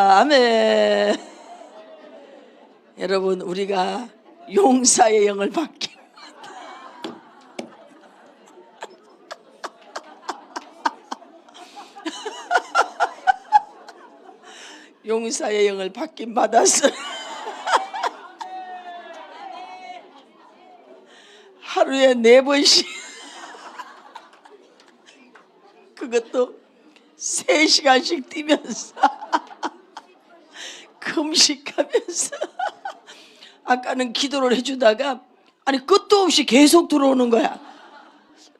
아멘. 여러분, 우리가 용사의 영을 받기 용사의 영을 받긴 받았어요. 하루에 4번씩 그것도 3시간씩 뛰면서 금식하면서 아까는 기도를 해주다가 아니 끝도 없이 계속 들어오는 거야.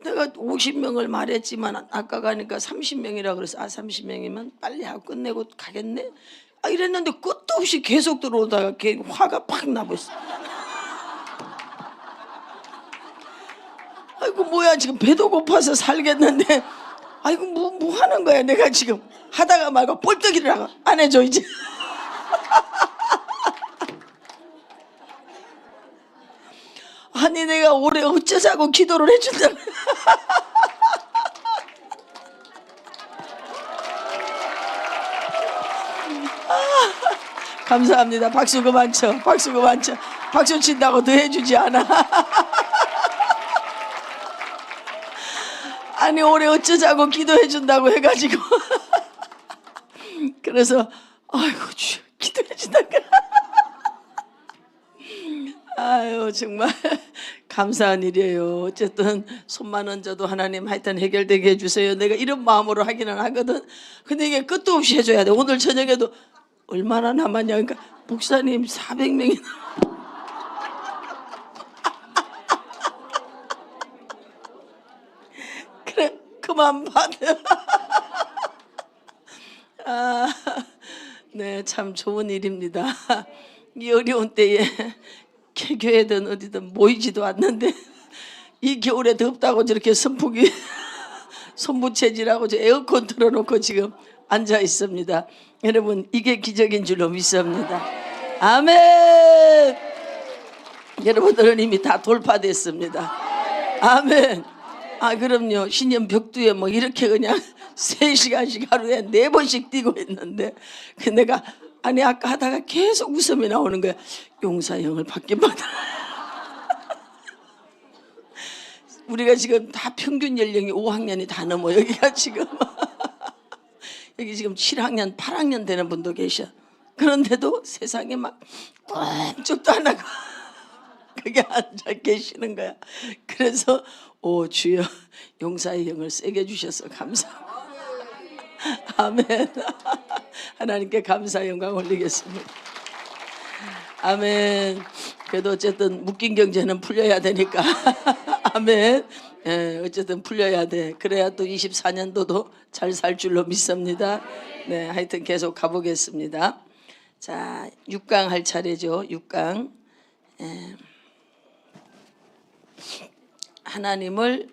내가 50명을 말했지만 아까 가니까 30명이라 그래서 30명이면 빨리 하고 끝내고 가겠네 이랬는데 끝도 없이 계속 들어오다가 화가 팍 나버렸어. 아이고 뭐야, 지금 배도 고파서 살겠는데 아이고 뭐 하는 거야. 내가 지금 하다가 말고 뻘떡이라고 안 해줘 이제. 아니 내가 올해 어쩌자고 기도를 해준다. 감사합니다. 박수 그만 쳐. 박수 그만 쳐. 박수 친다고 더 해주지 않아. 아니 올해 어쩌자고 기도해준다고 해가지고 그래서 아이고 주여 기도해준다고. 아유 정말 감사한 일이에요. 어쨌든 손만 얹어도 하나님 하여튼 해결되게 해주세요. 내가 이런 마음으로 하기는 하거든. 근데 이게 끝도 없이 해줘야 돼. 오늘 저녁에도 얼마나 남았냐. 그러니까 목사님 400명이 그래 그만 받아. 네, 참 좋은 일입니다. 이 어려운 때에 개교회든 어디든 모이지도 않는데 이 겨울에 덥다고 저렇게 선풍기 손부채질하고 저 에어컨 틀어놓고 지금 앉아 있습니다. 여러분 이게 기적인 줄로 믿습니다. 아멘. 여러분들은 이미 다 돌파됐습니다. 아멘. 그럼요. 신년 벽두에 뭐 이렇게 그냥 3시간씩 하루에 4번씩 뛰고 있는데 내가 아니 아까 하다가 계속 웃음이 나오는 거야. 용사형을 받긴 받아. 우리가 지금 다 평균 연령이 5학년이 다 넘어. 여기가 지금 여기 지금 7학년 8학년 되는 분도 계셔. 그런데도 세상에 막 꿈쩍도 안 하고 그게 앉아 계시는 거야. 그래서 오 주여 용사의 영을 세게 주셔서 감사합니다. 아멘. 하나님께 감사 영광 올리겠습니다. 아멘. 그래도 어쨌든 묶인 경제는 풀려야 되니까 아멘. 어쨌든 풀려야 돼. 그래야 또 24년도도 잘 살 줄로 믿습니다. 네, 하여튼 계속 가보겠습니다. 자, 6강 할 차례죠. 6강. 하나님을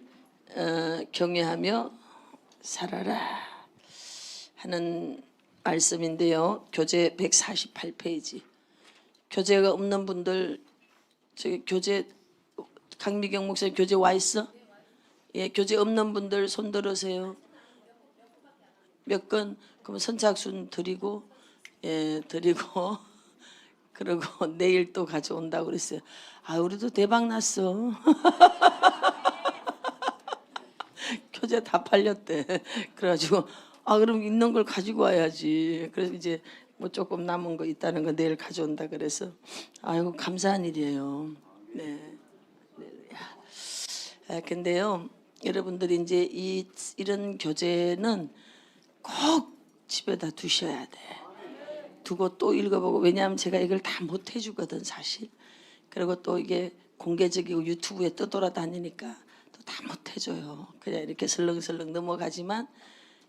경외하며 살아라 하는 말씀인데요. 교재 148페이지. 교재가 없는 분들 저기 교재 강미경 목사님 교재 와 있어? 예, 교재 없는 분들 손 들으세요. 몇 건? 그럼 선착순 드리고 드리고 그리고 내일 또 가져온다고 그랬어요. 우리도 대박 났어. 교재 다 팔렸대. 그래가지고 그럼 있는 걸 가지고 와야지. 그래서 이제 뭐 조금 남은 거 있다는 거 내일 가져온다 그래서 아이고 감사한 일이에요. 네. 근데요 여러분들이 이제 이런 교재는 꼭 집에다 두셔야 돼. 두고 또 읽어보고. 왜냐하면 제가 이걸 다 못 해주거든 사실. 그리고 또 이게 공개적이고 유튜브에 떠돌아다니니까 또 다 못 해줘요. 그냥 이렇게 설렁설렁 넘어가지만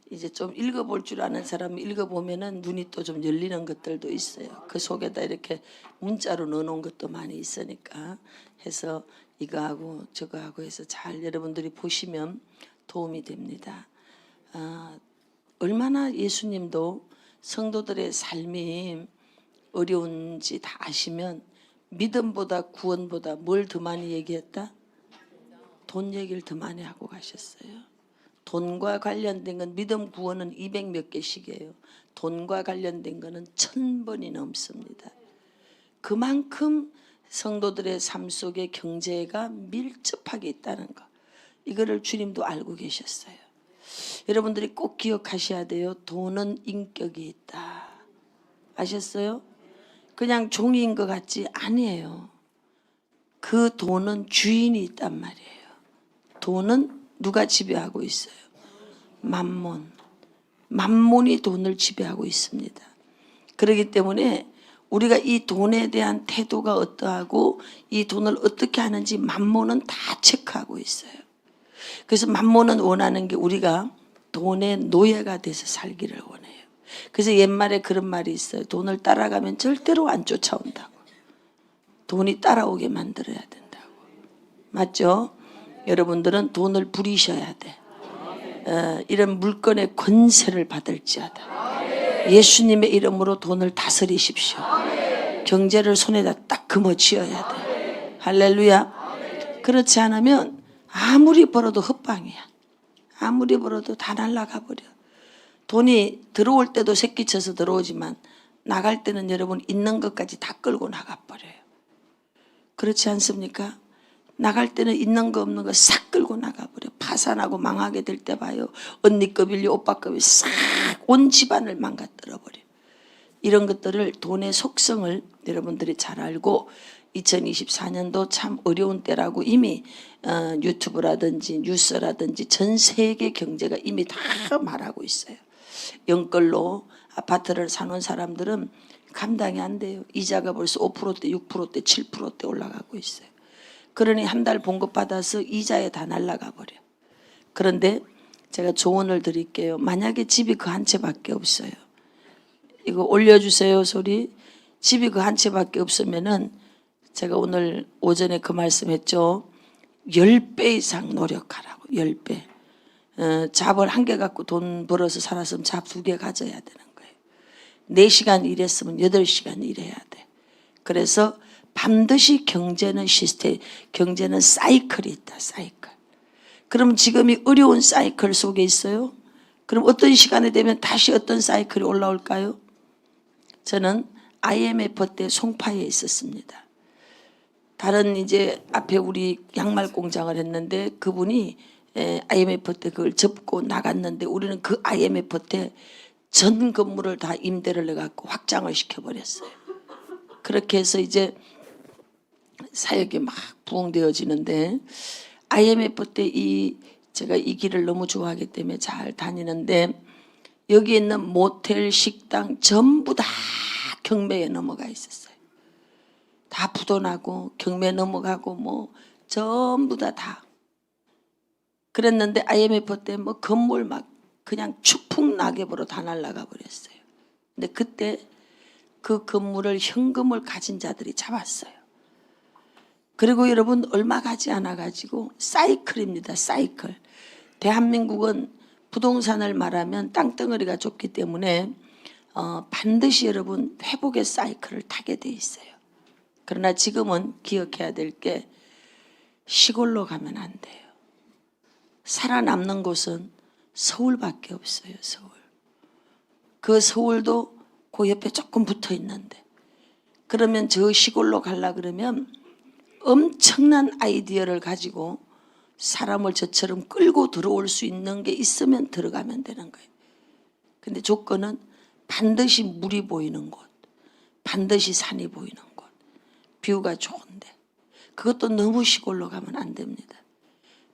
이제 좀 읽어볼 줄 아는 사람이 읽어보면은 눈이 또 좀 열리는 것들도 있어요. 그 속에다 이렇게 문자로 넣어놓은 것도 많이 있으니까 해서 이거하고 저거하고 해서 잘 여러분들이 보시면 도움이 됩니다. 얼마나 예수님도 성도들의 삶이 어려운지 다 아시면 믿음보다 구원보다 뭘 더 많이 얘기했다? 돈 얘기를 더 많이 하고 가셨어요. 돈과 관련된 건 믿음 구원은 200 몇 개씩이에요. 돈과 관련된 거는 1000번이 넘습니다. 그만큼 성도들의 삶 속에 경제가 밀접하게 있다는 거. 이거를 주님도 알고 계셨어요. 여러분들이 꼭 기억하셔야 돼요. 돈은 인격이 있다. 아셨어요? 그냥 종인 것 같지 아니에요. 그 돈은 주인이 있단 말이에요. 돈은 누가 지배하고 있어요? 만몬. 만몬이 돈을 지배하고 있습니다. 그렇기 때문에 우리가 이 돈에 대한 태도가 어떠하고 이 돈을 어떻게 하는지 만몬은 다 체크하고 있어요. 그래서 만몬은 원하는 게 우리가 돈의 노예가 돼서 살기를 원해요. 그래서 옛말에 그런 말이 있어요. 돈을 따라가면 절대로 안 쫓아온다고. 돈이 따라오게 만들어야 된다고. 맞죠? 여러분들은 돈을 부리셔야 돼. 이런 물건의 권세를 받을지어다. 예수님의 이름으로 돈을 다스리십시오. 경제를 손에다 딱 금어쥐어야 돼. 할렐루야. 그렇지 않으면 아무리 벌어도 헛방이야. 아무리 벌어도 다 날아가 버려. 돈이 들어올 때도 새끼쳐서 들어오지만 나갈 때는 여러분 있는 것까지 다 끌고 나가버려요. 그렇지 않습니까? 나갈 때는 있는 거 없는 거 싹 끌고 나가버려. 파산하고 망하게 될 때 봐요. 언니 급일리 오빠 급일리 싹 온 집안을 망가뜨려버려. 이런 것들을 돈의 속성을 여러분들이 잘 알고 2024년도 참 어려운 때라고 이미 유튜브라든지 뉴스라든지 전 세계 경제가 이미 다 말하고 있어요. 연끌로 아파트를 사는 사람들은 감당이 안 돼요. 이자가 벌써 5%대, 6%대, 7%대 올라가고 있어요. 그러니 한 달 봉급 받아서 이자에 다 날아가 버려. 그런데 제가 조언을 드릴게요. 만약에 집이 그 한 채밖에 없어요. 이거 올려주세요 소리. 집이 그 한 채밖에 없으면은 제가 오늘 오전에 그 말씀했죠. 10배 이상 노력하라고. 10배. 잡을 한 개 갖고 돈 벌어서 살았으면 잡 2개 가져야 되는 거예요. 4시간 일했으면 8시간 일해야 돼. 그래서 반드시 경제는 시스템, 경제는 사이클이 있다. 사이클. 그럼 지금이 어려운 사이클 속에 있어요. 그럼 어떤 시간이 되면 다시 어떤 사이클이 올라올까요? 저는 IMF 때 송파에 있었습니다. 다른 이제 앞에 우리 양말 공장을 했는데 그분이 IMF 때 그걸 접고 나갔는데 우리는 그 IMF 때 전 건물을 다 임대를 해갖고 확장을 시켜버렸어요. 그렇게 해서 이제 사역이 막 부흥되어지는데 IMF 때 제가 이 길을 너무 좋아하기 때문에 잘 다니는데 여기 있는 모텔, 식당 전부 다 경매에 넘어가 있었어요. 다 부도나고 경매 넘어가고 뭐 전부 다. 그랬는데 IMF 때 뭐 건물 막 그냥 추풍 낙엽으로 다 날아가 버렸어요. 근데 그때 그 건물을 현금을 가진 자들이 잡았어요. 그리고 여러분 얼마 가지 않아 가지고 사이클입니다. 사이클. 대한민국은 부동산을 말하면 땅덩어리가 좁기 때문에 반드시 여러분 회복의 사이클을 타게 돼 있어요. 그러나 지금은 기억해야 될 게 시골로 가면 안 돼요. 살아남는 곳은 서울밖에 없어요. 서울. 그 서울도 그 옆에 조금 붙어 있는데 그러면 저 시골로 가려 그러면 엄청난 아이디어를 가지고 사람을 저처럼 끌고 들어올 수 있는 게 있으면 들어가면 되는 거예요. 근데 조건은 반드시 물이 보이는 곳, 반드시 산이 보이는 곳, 뷰가 좋은데 그것도 너무 시골로 가면 안 됩니다.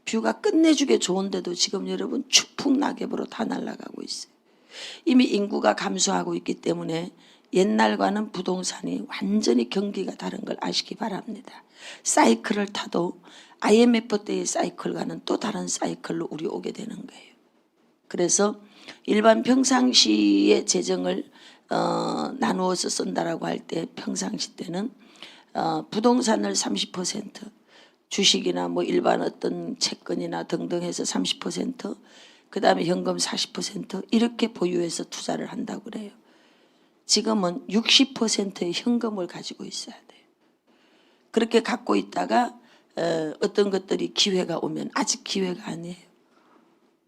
뷰가 끝내주게 좋은데도 지금 여러분 추풍 낙엽으로 다 날아가고 있어요. 이미 인구가 감소하고 있기 때문에 옛날과는 부동산이 완전히 경기가 다른 걸 아시기 바랍니다. 사이클을 타도 IMF 때의 사이클과는 또 다른 사이클로 우리 오게 되는 거예요. 그래서 일반 평상시의 재정을 나누어서 쓴다라고 할 때 평상시 때는 부동산을 30%, 주식이나 뭐 일반 어떤 채권이나 등등 해서 30%, 그 다음에 현금 40% 이렇게 보유해서 투자를 한다고 그래요. 지금은 60%의 현금을 가지고 있어야 돼요. 그렇게 갖고 있다가 어떤 것들이 기회가 오면 아직 기회가 아니에요.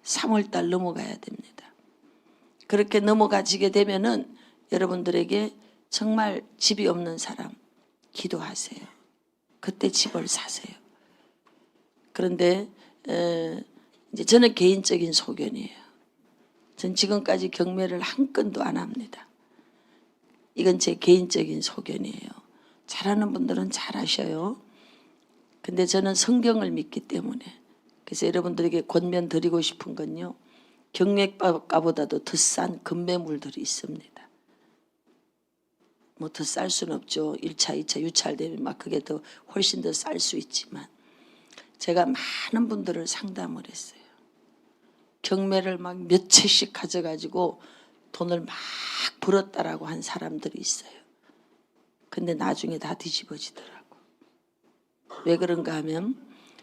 3월달 넘어가야 됩니다. 그렇게 넘어가지게 되면은 여러분들에게 정말 집이 없는 사람 기도하세요. 그때 집을 사세요. 그런데 이제 저는 개인적인 소견이에요. 전 지금까지 경매를 한 건도 안 합니다. 이건 제 개인적인 소견이에요. 잘하는 분들은 잘하셔요. 근데 저는 성경을 믿기 때문에, 그래서 여러분들에게 권면 드리고 싶은 건요, 경매가보다도 더 싼 금매물들이 있습니다. 뭐 더 쌀 수는 없죠. 1차, 2차 유찰되면 막 그게 더 훨씬 더 쌀 수 있지만, 제가 많은 분들을 상담을 했어요. 경매를 막 몇 채씩 가져가지고 돈을 막 벌었다라고 한 사람들이 있어요. 근데 나중에 다 뒤집어지더라고. 왜 그런가 하면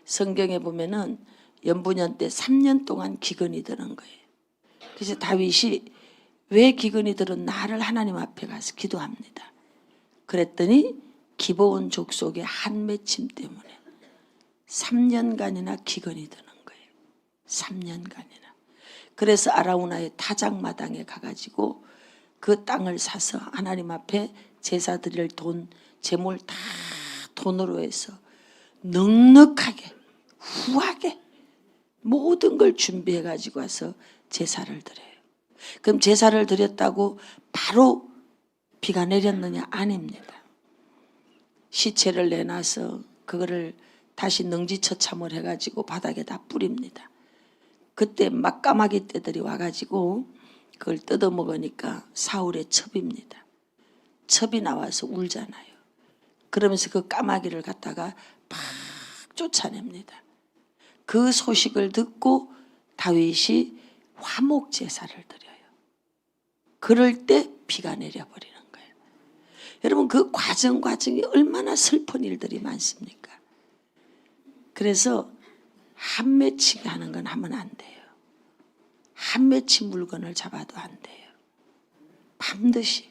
성경에 보면은 연분연 때 3년 동안 기근이 드는 거예요. 그래서 다윗이 왜 기근이 들은 나를 하나님 앞에 가서 기도합니다. 그랬더니 기브온 족속의 한 맺힘 때문에 3년간이나 기근이 드는 거예요. 3년간이나. 그래서 아라우나의 타작마당에 가가지고 그 땅을 사서 하나님 앞에 제사 드릴 돈, 제물 다 돈으로 해서 넉넉하게 후하게 모든 걸 준비해 가지고 와서 제사를 드려요. 그럼 제사를 드렸다고 바로 비가 내렸느냐? 아닙니다. 시체를 내놔서 그거를 다시 능지처참을 해가지고 바닥에다 뿌립니다. 그때 막 까마귀 떼들이 와가지고 그걸 뜯어먹으니까 사울의 첩입니다. 첩이 나와서 울잖아요. 그러면서 그 까마귀를 갖다가 팍 쫓아냅니다. 그 소식을 듣고 다윗이 화목 제사를 드려요. 그럴 때 비가 내려버리는 거예요. 여러분 그 과정이 얼마나 슬픈 일들이 많습니까? 그래서 한 맺히게 하는 건 하면 안 돼요. 한 맺힌 물건을 잡아도 안 돼요. 반드시.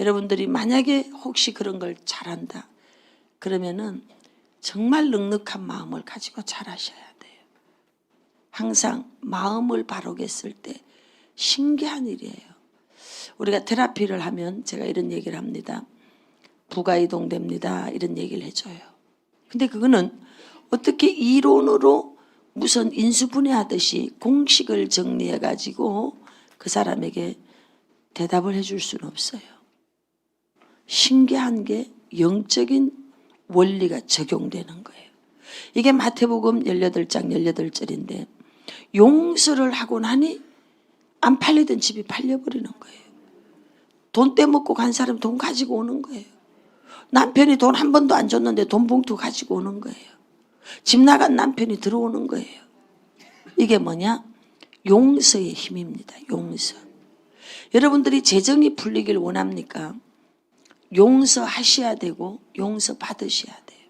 여러분들이 만약에 혹시 그런 걸 잘한다 그러면은 정말 넉넉한 마음을 가지고 잘하셔야 돼요. 항상 마음을 바르게 쓸 때 신기한 일이에요. 우리가 테라피를 하면 제가 이런 얘기를 합니다. 부가 이동됩니다. 이런 얘기를 해줘요. 근데 그거는 어떻게 이론으로 무슨 인수분해하듯이 공식을 정리해가지고 그 사람에게 대답을 해줄 수는 없어요. 신기한 게 영적인 원리가 적용되는 거예요. 이게 마태복음 18장 18절인데 용서를 하고 나니 안 팔리던 집이 팔려버리는 거예요. 돈 떼먹고 간 사람 돈 가지고 오는 거예요. 남편이 돈 한 번도 안 줬는데 돈 봉투 가지고 오는 거예요. 집 나간 남편이 들어오는 거예요. 이게 뭐냐? 용서의 힘입니다. 용서. 여러분들이 재정이 풀리길 원합니까? 용서하셔야 되고 용서 받으셔야 돼요.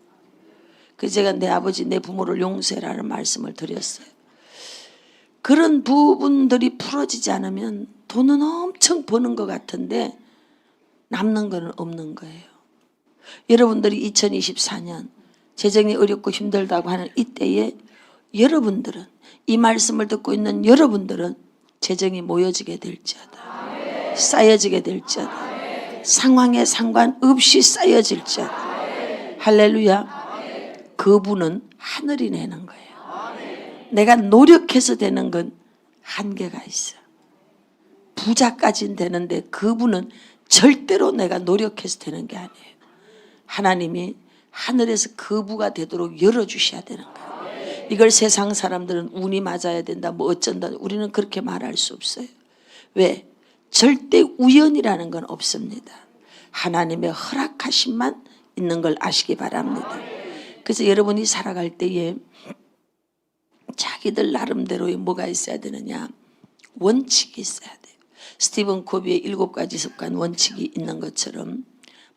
그래서 제가 내 아버지 내 부모를 용서해라는 말씀을 드렸어요. 그런 부분들이 풀어지지 않으면 돈은 엄청 버는 것 같은데 남는 거는 없는 거예요. 여러분들이 2024년 재정이 어렵고 힘들다고 하는 이때에 여러분들은 이 말씀을 듣고 있는 여러분들은 재정이 모여지게 될지어다. 쌓여지게 될지어다. 상황에 상관없이 쌓여질지어다. 할렐루야. 그분은 하늘이 내는 거예요. 내가 노력해서 되는 건 한계가 있어. 부자까지는 되는데 그분은 절대로 내가 노력해서 되는 게 아니에요. 하나님이 하늘에서 거부가 되도록 열어주셔야 되는 거예요. 이걸 세상 사람들은 운이 맞아야 된다 뭐 어쩐다 우리는 그렇게 말할 수 없어요. 왜? 절대 우연이라는 건 없습니다. 하나님의 허락하심만 있는 걸 아시기 바랍니다. 그래서 여러분이 살아갈 때에 자기들 나름대로의 뭐가 있어야 되느냐? 원칙이 있어야 돼요. 스티븐 코비의 7가지 습관 원칙이 있는 것처럼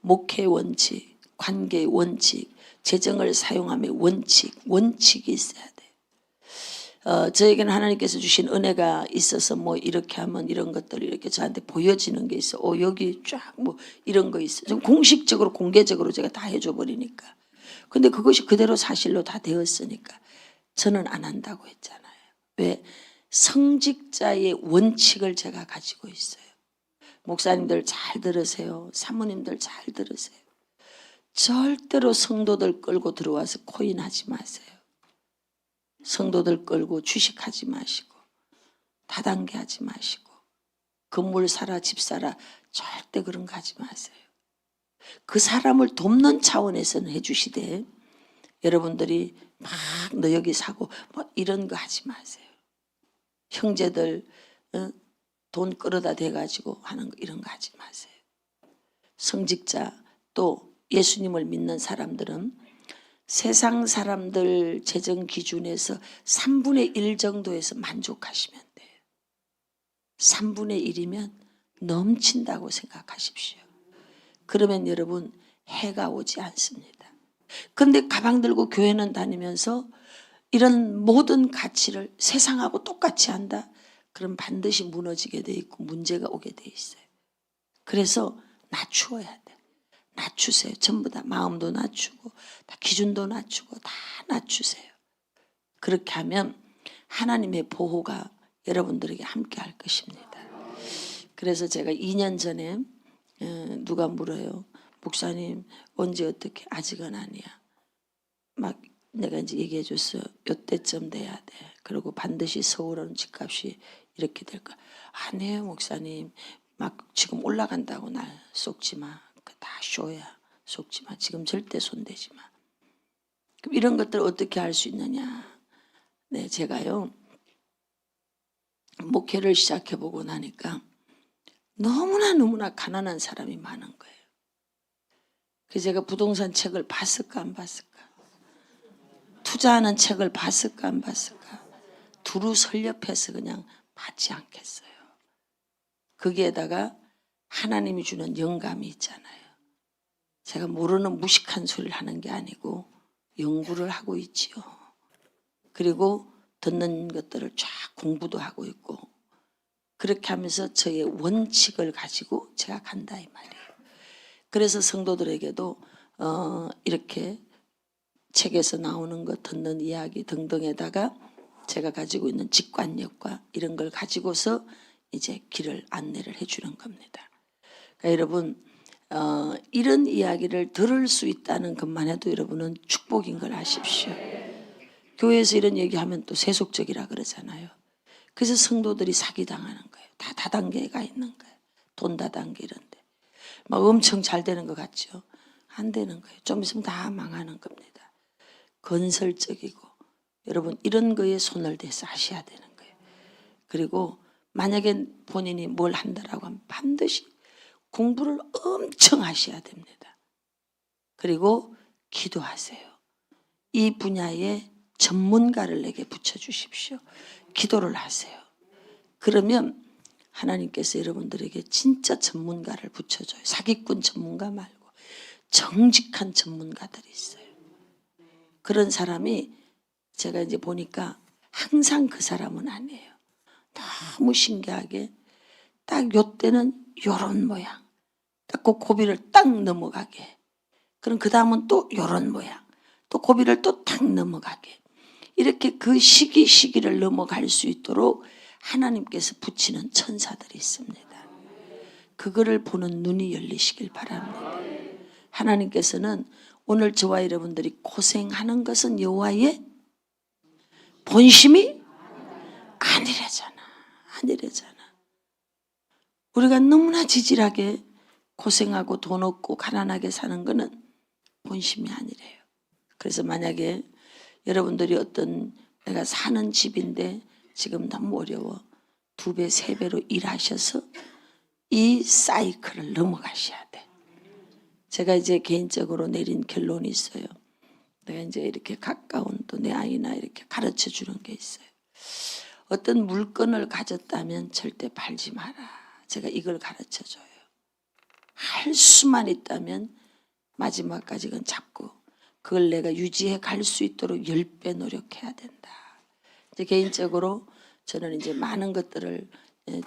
목회 원칙, 관계 원칙, 재정을 사용함의 원칙이 있어야 돼요. 저에게는 하나님께서 주신 은혜가 있어서 뭐 이렇게 하면 이런 것들이 이렇게 저한테 보여지는 게 있어. 여기 쫙 뭐 이런 거 있어. 좀 공식적으로 공개적으로 제가 다 해줘 버리니까. 근데 그것이 그대로 사실로 다 되었으니까 저는 안 한다고 했잖아요. 왜? 성직자의 원칙을 제가 가지고 있어요. 목사님들 잘 들으세요. 사모님들 잘 들으세요. 절대로 성도들 끌고 들어와서 코인하지 마세요. 성도들 끌고 주식하지 마시고 다단계 하지 마시고 건물 사라 집 사라 절대 그런 거 하지 마세요. 그 사람을 돕는 차원에서는 해주시되 여러분들이 막 너 여기 사고 뭐 이런 거 하지 마세요. 형제들 돈 끌어다 대가지고 하는 거 이런 거 하지 마세요. 성직자 또 예수님을 믿는 사람들은 세상 사람들 재정 기준에서 3분의 1 정도에서 만족하시면 돼요. 3분의 1이면 넘친다고 생각하십시오. 그러면 여러분 해가 오지 않습니다. 그런데 가방 들고 교회는 다니면서 이런 모든 가치를 세상하고 똑같이 한다? 그럼 반드시 무너지게 돼 있고 문제가 오게 돼 있어요. 그래서 낮추어야 돼. 낮추세요. 전부 다 마음도 낮추고 다 기준도 낮추고 다 낮추세요. 그렇게 하면 하나님의 보호가 여러분들에게 함께 할 것입니다. 그래서 제가 2년 전에 누가 물어요. 목사님 언제 어떻게 아직은 아니야. 막 내가 이제 얘기해 줬어요. 요때쯤 돼야 돼. 그리고 반드시 서울은 집값이 이렇게 될 거야. 아니에요 목사님. 막 지금 올라간다고 날 속지 마. 다 쇼야. 속지 마. 지금 절대 손대지 마. 그럼 이런 것들을 어떻게 할 수 있느냐. 네, 제가요. 목회를 시작해보고 나니까 너무나 가난한 사람이 많은 거예요. 그래서 제가 부동산 책을 봤을까 안 봤을까? 투자하는 책을 봤을까 안 봤을까? 두루 설렵해서 그냥 받지 않겠어요. 거기에다가 하나님이 주는 영감이 있잖아요. 제가 모르는 무식한 소리를 하는 게 아니고 연구를 하고 있지요. 그리고 듣는 것들을 쫙 공부도 하고 있고 그렇게 하면서 저의 원칙을 가지고 제가 간다 이 말이에요. 그래서 성도들에게도 이렇게 책에서 나오는 것 듣는 이야기 등등에다가 제가 가지고 있는 직관력과 이런 걸 가지고서 이제 길을 안내를 해주는 겁니다. 그러니까 여러분 이런 이야기를 들을 수 있다는 것만 해도 여러분은 축복인 걸 아십시오. 교회에서 이런 얘기하면 또 세속적이라 그러잖아요. 그래서 성도들이 사기당하는 거예요. 다 다단계가 있는 거예요. 돈 다단계 이런데. 막 엄청 잘 되는 것 같죠. 안 되는 거예요. 좀 있으면 다 망하는 겁니다. 건설적이고 여러분 이런 거에 손을 대서 하셔야 되는 거예요. 그리고 만약에 본인이 뭘 한다라고 하면 반드시 공부를 엄청 하셔야 됩니다. 그리고 기도하세요. 이 분야에 전문가를 내게 붙여주십시오. 기도를 하세요. 그러면 하나님께서 여러분들에게 진짜 전문가를 붙여줘요. 사기꾼 전문가 말고 정직한 전문가들이 있어요. 그런 사람이 제가 이제 보니까 항상 그 사람은 아니에요. 너무 신기하게 딱 요때는 요런 모양. 딱 그 고비를 딱 넘어가게. 그럼 그 다음은 또 요런 모양. 또 고비를 또 딱 넘어가게. 이렇게 그 시기를 넘어갈 수 있도록 하나님께서 붙이는 천사들이 있습니다. 그거를 보는 눈이 열리시길 바랍니다. 하나님께서는 오늘 저와 여러분들이 고생하는 것은 여호와의 본심이 아니래잖아. 우리가 너무나 지질하게 고생하고 돈 없고 가난하게 사는 거는 본심이 아니래요. 그래서 만약에 여러분들이 어떤 내가 사는 집인데 지금 너무 어려워. 2배, 3배로 일하셔서 이 사이클을 넘어가셔야 돼. 제가 이제 개인적으로 내린 결론이 있어요. 내가 이제 이렇게 가까운 또 내 아이나 이렇게 가르쳐 주는 게 있어요. 어떤 물건을 가졌다면 절대 팔지 마라. 제가 이걸 가르쳐 줘요. 할 수만 있다면 마지막까지 그건 잡고 그걸 내가 유지해 갈 수 있도록 10배 노력해야 된다. 이제 개인적으로 저는 이제 많은 것들을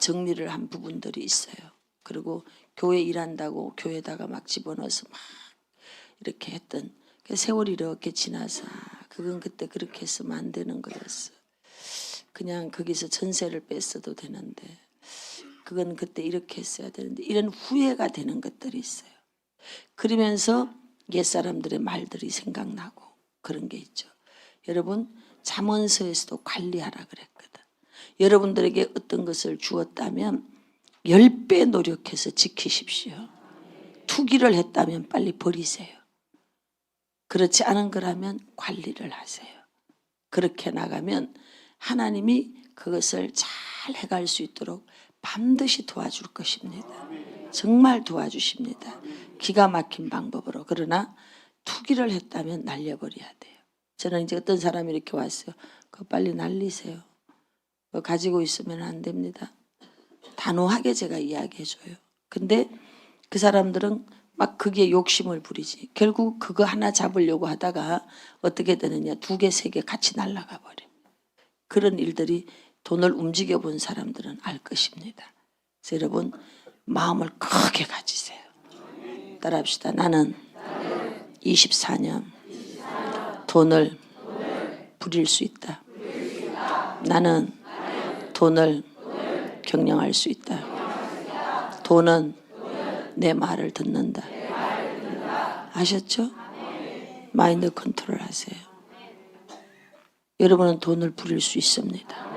정리를 한 부분들이 있어요. 그리고 교회 일한다고 교회에다가 막 집어넣어서 막 이렇게 했던 세월이 이렇게 지나서 그건 그때 그렇게 했으면 안 되는 거였어. 그냥 거기서 전세를 뺐어도 되는데 그건 그때 이렇게 했어야 되는데 이런 후회가 되는 것들이 있어요. 그러면서 옛사람들의 말들이 생각나고 그런 게 있죠. 여러분 잠언서에서도 관리하라 그랬거든. 여러분들에게 어떤 것을 주었다면 10배 노력해서 지키십시오. 투기를 했다면 빨리 버리세요. 그렇지 않은 거라면 관리를 하세요. 그렇게 나가면 하나님이 그것을 잘 해갈 수 있도록 반드시 도와줄 것입니다. 정말 도와주십니다. 기가 막힌 방법으로. 그러나 투기를 했다면 날려버려야 돼요. 저는 이제 어떤 사람이 이렇게 왔어요. 그거 빨리 날리세요. 그거 가지고 있으면 안 됩니다. 단호하게 제가 이야기해줘요. 근데 그 사람들은 막 그게 욕심을 부리지. 결국 그거 하나 잡으려고 하다가 어떻게 되느냐. 2개, 3개 같이 날아가 버려. 그런 일들이 돈을 움직여 본 사람들은 알 것입니다. 그래서 여러분 마음을 크게 가지세요. 따라합시다. 나는 24년 돈을 부릴 수 있다. 나는 돈을 경영할 수 있다. 돈은 내 말을 듣는다. 아셨죠? 마인드 컨트롤 하세요. 여러분은 돈을 부릴 수 있습니다.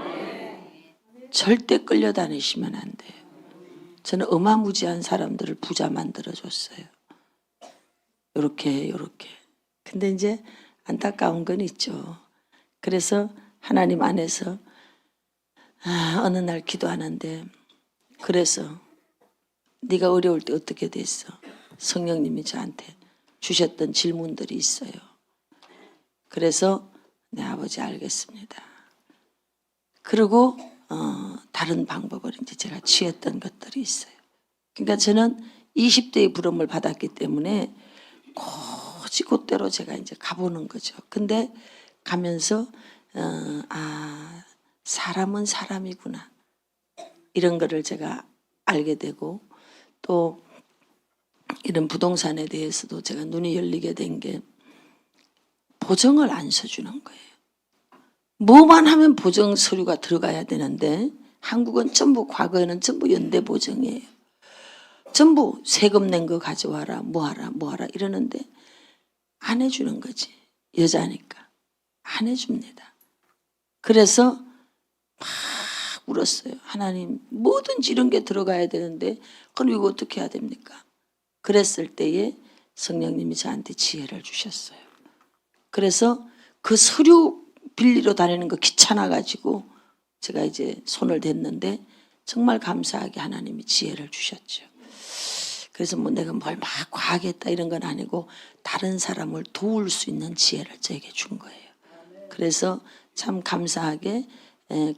절대 끌려다니시면 안 돼요. 저는 어마무지한 사람들을 부자 만들어줬어요. 요렇게. 근데 이제 안타까운 건 있죠. 그래서 하나님 안에서 어느 날 기도하는데 그래서 네가 어려울 때 어떻게 됐어? 성령님이 저한테 주셨던 질문들이 있어요. 그래서 네 아버지 알겠습니다. 그리고 다른 방법을 이제 제가 취했던 것들이 있어요. 그러니까 저는 20대의 부름을 받았기 때문에 곧대로 제가 이제 가보는 거죠. 근데 가면서 사람은 사람이구나 이런 거를 제가 알게 되고 또 이런 부동산에 대해서도 제가 눈이 열리게 된 게 보증을 안 써주는 거예요. 뭐만 하면 보증 서류가 들어가야 되는데 한국은 전부 과거에는 전부 연대 보증이에요. 전부 세금 낸 거 가져와라 뭐하라 이러는데 안 해주는 거지. 여자니까 안 해줍니다. 그래서 막 울었어요. 하나님 뭐든지 이런 게 들어가야 되는데 그럼 이거 어떻게 해야 됩니까? 그랬을 때에 성령님이 저한테 지혜를 주셨어요. 그래서 그 서류 빌리러 다니는 거 귀찮아가지고 제가 이제 손을 댔는데 정말 감사하게 하나님이 지혜를 주셨죠. 그래서 뭐 내가 뭘 막 과하게 했다 이런 건 아니고 다른 사람을 도울 수 있는 지혜를 저에게 준 거예요. 그래서 참 감사하게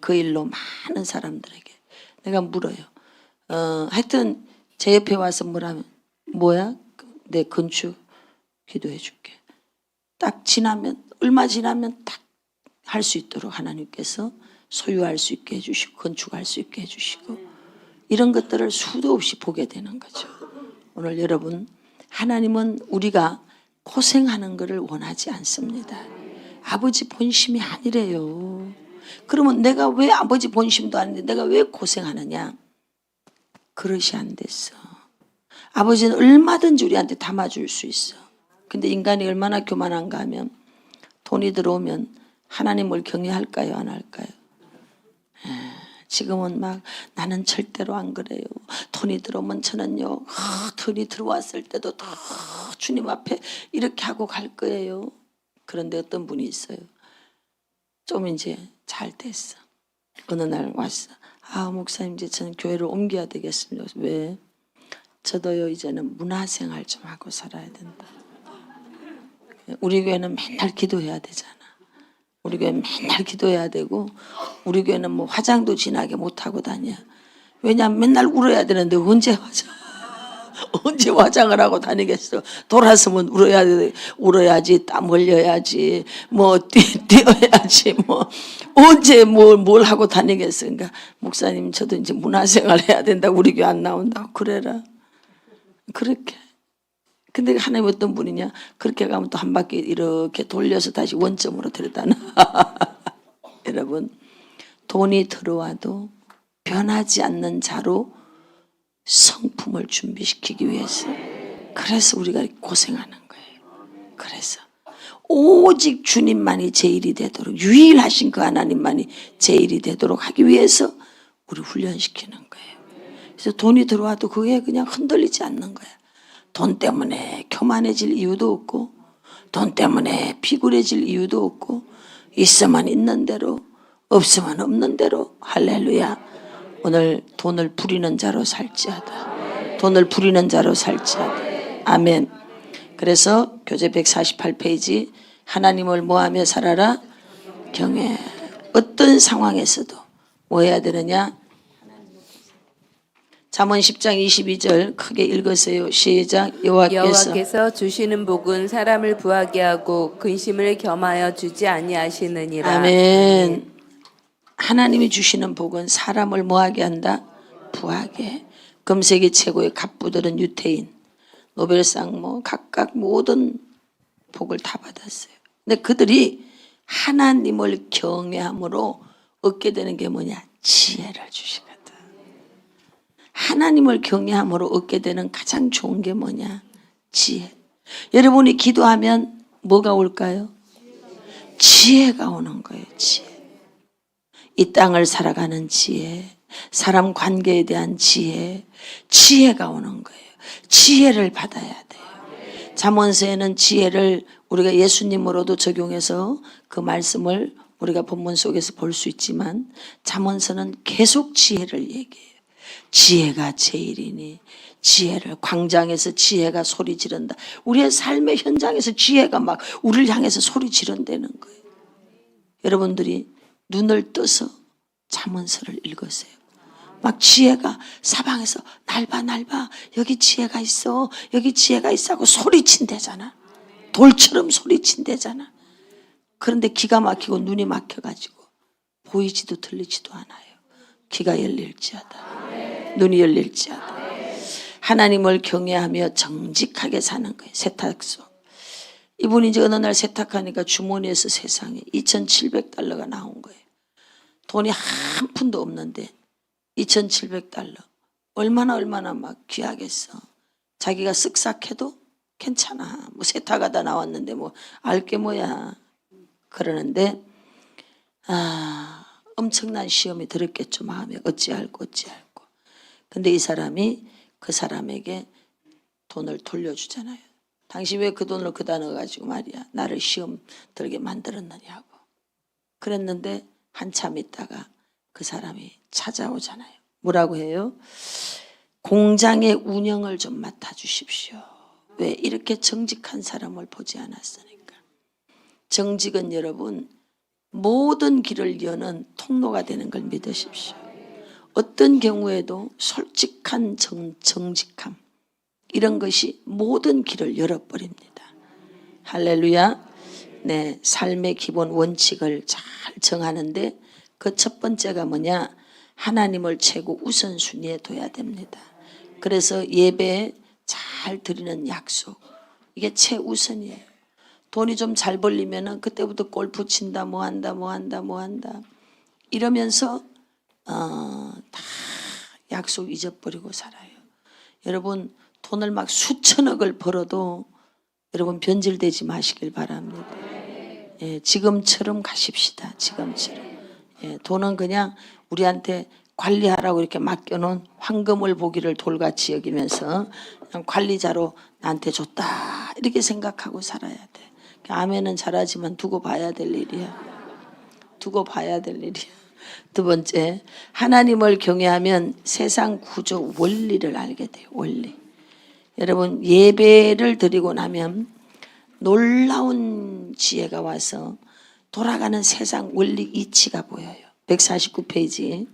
그 일로 많은 사람들에게 내가 물어요. 하여튼 제 옆에 와서 뭐라면 뭐야? 내 건축 기도해 줄게. 딱 지나면 얼마 지나면 딱 할 수 있도록 하나님께서 소유할 수 있게 해주시고 건축할 수 있게 해주시고 이런 것들을 수도 없이 보게 되는 거죠. 오늘 여러분 하나님은 우리가 고생하는 것을 원하지 않습니다. 아버지 본심이 아니래요. 그러면 내가 왜 아버지 본심도 아닌데 내가 왜 고생하느냐? 그릇이 안 됐어. 아버지는 얼마든지 우리한테 담아줄 수 있어. 근데 인간이 얼마나 교만한가 하면 돈이 들어오면 하나님을 경외할까요? 안 할까요? 지금은 막 나는 절대로 안 그래요. 돈이 들어오면 저는요. 돈이 들어왔을 때도 다 주님 앞에 이렇게 하고 갈 거예요. 그런데 어떤 분이 있어요. 좀 이제 잘 됐어. 어느 날 왔어. 목사님 이제 저는 교회를 옮겨야 되겠습니다. 왜? 저도요 이제는 문화생활 좀 하고 살아야 된다. 우리 교회는 맨날 기도해야 되잖아. 우리 교회 맨날 기도해야 되고 우리 교회는 뭐 화장도 진하게 못하고 다녀. 왜냐하면 맨날 울어야 되는데 언제 화장을 하고 다니겠어. 돌아서면 울어야지 땀 흘려야지 뭐 뛰어야지 뭐 언제 뭘 하고 다니겠어. 그러니까 목사님 저도 이제 문화생활 해야 된다고 우리 교회 안 나온다고 그래라. 그렇게. 근데 하나님 어떤 분이냐? 그렇게 가면 또 한 바퀴 이렇게 돌려서 다시 원점으로 데려다 놔. 여러분 돈이 들어와도 변하지 않는 자로 성품을 준비시키기 위해서. 그래서 우리가 고생하는 거예요. 그래서 오직 주님만이 제일이 되도록, 유일하신 그 하나님만이 제일이 되도록 하기 위해서 우리 훈련시키는 거예요. 그래서 돈이 들어와도 그게 그냥 흔들리지 않는 거야. 돈 때문에 교만해질 이유도 없고, 돈 때문에 비굴해질 이유도 없고, 있으면 있는 대로, 없으면 없는 대로. 할렐루야. 오늘 돈을 부리는 자로 살지어다. 돈을 부리는 자로 살지어다. 아멘. 그래서 교재 148페이지, 하나님을 뭐하며 살아라? 경외. 어떤 상황에서도 뭐 해야 되느냐? 잠언 10장 22절 크게 읽으세요. 시작. 여호와께서 주시는 복은 사람을 부하게 하고 근심을 겸하여 주지 아니하시느니라. 아멘. 하나님이 주시는 복은 사람을 뭐하게 한다? 부하게. 금세기 최고의 갑부들은 유태인, 노벨상 뭐 각각 모든 복을 다 받았어요. 근데 그들이 하나님을 경외함으로 얻게 되는 게 뭐냐? 지혜를 주시거든. 하나님을 경외함으로 얻게 되는 가장 좋은 게 뭐냐? 지혜. 여러분이 기도하면 뭐가 올까요? 지혜가 오는 거예요. 지혜. 이 땅을 살아가는 지혜, 사람 관계에 대한 지혜, 지혜가 오는 거예요. 지혜를 받아야 돼요. 잠언서에는 지혜를 우리가 예수님으로도 적용해서 그 말씀을 우리가 본문 속에서 볼 수 있지만, 잠언서는 계속 지혜를 얘기해요. 지혜가 제일이니, 지혜를, 광장에서 지혜가 소리 지른다. 우리의 삶의 현장에서 지혜가 막 우리를 향해서 소리 지른다는 거예요. 여러분들이 눈을 떠서 잠언서를 읽으세요. 막 지혜가 사방에서 날 봐, 날 봐. 여기 지혜가 있어. 여기 지혜가 있어 하고 소리친대잖아. 돌처럼 소리친대잖아. 그런데 기가 막히고 눈이 막혀가지고 보이지도 들리지도 않아요. 귀가 열릴지어다. 눈이 열릴지어다. 하나님을 경외하며 정직하게 사는 거예요. 세탁소. 이분이 이제 어느 날 세탁하니까 주머니에서 세상에 2,700달러가 나온 거예요. 돈이 한 푼도 없는데 2,700달러. 얼마나 막 귀하겠어. 자기가 쓱싹해도 괜찮아. 뭐 세탁하다 나왔는데 뭐 알게 뭐야. 그러는데 엄청난 시험이 들었겠죠. 마음에 어찌할꼬. 근데 이 사람이 그 사람에게 돈을 돌려주잖아요. 당신 왜 그 돈을 그다 넣어가지고 말이야 나를 시험 들게 만들었느냐고. 그랬는데 한참 있다가 그 사람이 찾아오잖아요. 뭐라고 해요? 공장의 운영을 좀 맡아주십시오. 왜? 이렇게 정직한 사람을 보지 않았으니까. 정직은 여러분 모든 길을 여는 통로가 되는 걸 믿으십시오. 어떤 경우에도 솔직한 정직함, 이런 것이 모든 길을 열어버립니다. 할렐루야. 네, 삶의 기본 원칙을 잘 정하는데 그 첫 번째가 뭐냐? 하나님을 최고 우선순위에 둬야 됩니다. 그래서 예배에 잘 드리는 약속, 이게 최우선이에요. 돈이 좀 잘 벌리면은 그때부터 골프 친다, 뭐 한다 이러면서 다 약속 잊어버리고 살아요. 여러분 돈을 막 수천억을 벌어도 여러분 변질되지 마시길 바랍니다. 예, 지금처럼 가십시다. 지금처럼. 예, 돈은 그냥 우리한테 관리하라고 이렇게 맡겨놓은 황금을 보기를 돌같이 여기면서 그냥 관리자로 나한테 줬다 이렇게 생각하고 살아야 돼. 아멘은 잘하지만 두고 봐야 될 일이야. 두고 봐야 될 일이야. 두 번째, 하나님을 경외하면 세상 구조 원리를 알게 돼요. 원리. 여러분 예배를 드리고 나면 놀라운 지혜가 와서 돌아가는 세상 원리 이치가 보여요. 149페이지.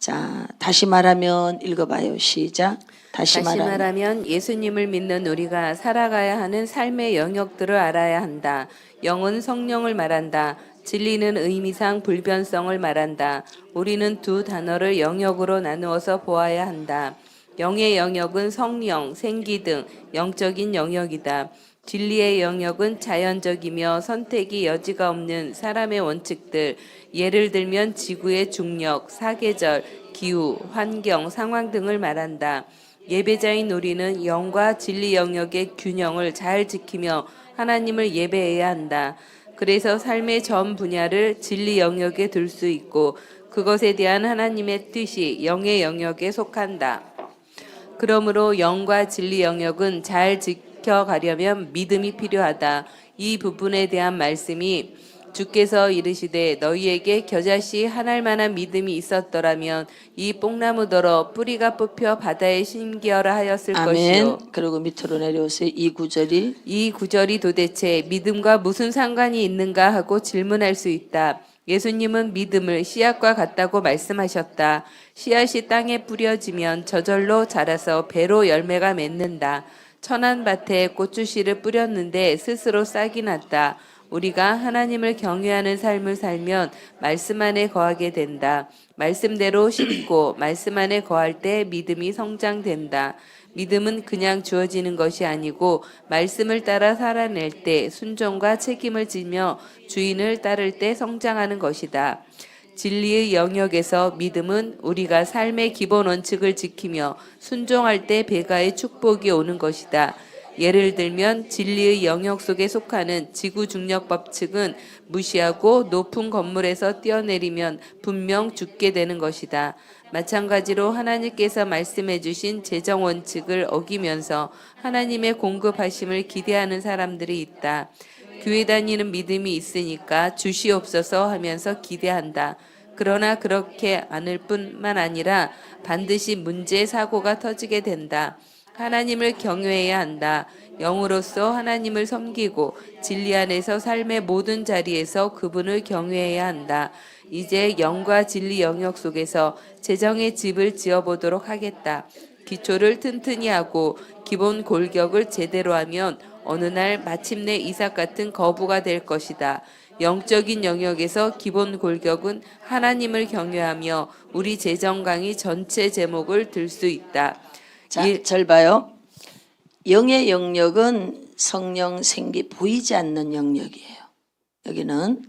자, 다시 말하면 읽어봐요. 시작. 다시 말하면 예수님을 믿는 우리가 살아가야 하는 삶의 영역들을 알아야 한다. 영은 성령을 말한다. 진리는 의미상 불변성을 말한다. 우리는 두 단어를 영역으로 나누어서 보아야 한다. 영의 영역은 성령, 생기 등 영적인 영역이다. 진리의 영역은 자연적이며 선택이 여지가 없는 사람의 원칙들, 예를 들면 지구의 중력, 사계절, 기후, 환경, 상황 등을 말한다. 예배자인 우리는 영과 진리 영역의 균형을 잘 지키며 하나님을 예배해야 한다. 그래서 삶의 전 분야를 진리 영역에 둘 수 있고 그것에 대한 하나님의 뜻이 영의 영역에 속한다. 그러므로 영과 진리 영역은 잘 지켜가려면 믿음이 필요하다. 이 부분에 대한 말씀이 주께서 이르시되 너희에게 겨자씨 하나일 만한 믿음이 있었더라면 이 뽕나무더러 뿌리가 뽑혀 바다에 심기어라 하였을 것이요. 아멘. 그리고 밑으로 내려오세요. 이 구절이 이 구절이 도대체 믿음과 무슨 상관이 있는가 하고 질문할 수 있다. 예수님은 믿음을 씨앗과 같다고 말씀하셨다. 씨앗이 땅에 뿌려지면 저절로 자라서 배로 열매가 맺는다. 천한 밭에 고추씨를 뿌렸는데 스스로 싹이 났다. 우리가 하나님을 경외하는 삶을 살면 말씀 안에 거하게 된다. 말씀대로 심고 말씀 안에 거할 때 믿음이 성장된다. 믿음은 그냥 주어지는 것이 아니고 말씀을 따라 살아낼 때 순종과 책임을 지며 주인을 따를 때 성장하는 것이다. 진리의 영역에서 믿음은 우리가 삶의 기본 원칙을 지키며 순종할 때 배가의 축복이 오는 것이다. 예를 들면 진리의 영역 속에 속하는 지구 중력 법칙은 무시하고 높은 건물에서 뛰어내리면 분명 죽게 되는 것이다. 마찬가지로 하나님께서 말씀해 주신 재정 원칙을 어기면서 하나님의 공급하심을 기대하는 사람들이 있다. 교회 다니는 믿음이 있으니까 주시옵소서 하면서 기대한다. 그러나 그렇게 않을 뿐만 아니라 반드시 문제 사고가 터지게 된다. 하나님을 경외해야 한다. 영으로서 하나님을 섬기고 진리 안에서 삶의 모든 자리에서 그분을 경외해야 한다. 이제 영과 진리 영역 속에서 재정의 집을 지어보도록 하겠다. 기초를 튼튼히 하고 기본 골격을 제대로 하면 어느 날 마침내 이삭 같은 거부가 될 것이다. 영적인 영역에서 기본 골격은 하나님을 경외하며 우리 재정 강의 전체 제목을 들 수 있다. 자, 절 봐요. 영의 영역은 성령, 생기 보이지 않는 영역이에요. 여기는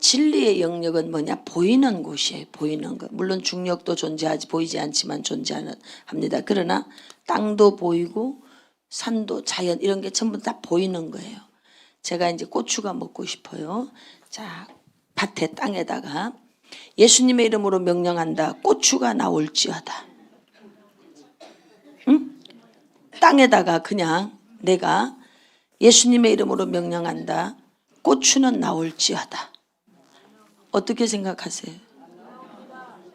진리의 영역은 뭐냐? 보이는 곳이에요. 보이는 것. 물론 중력도 존재하지 보이지 않지만 존재합니다. 그러나 땅도 보이고 산도 자연 이런 게 전부 다 보이는 거예요. 제가 이제 고추가 먹고 싶어요. 자, 밭에 땅에다가 예수님의 이름으로 명령한다. 고추가 나올지어다. 응? 땅에다가 그냥 내가 예수님의 이름으로 명령한다. 고추는 나올지어다. 어떻게 생각하세요?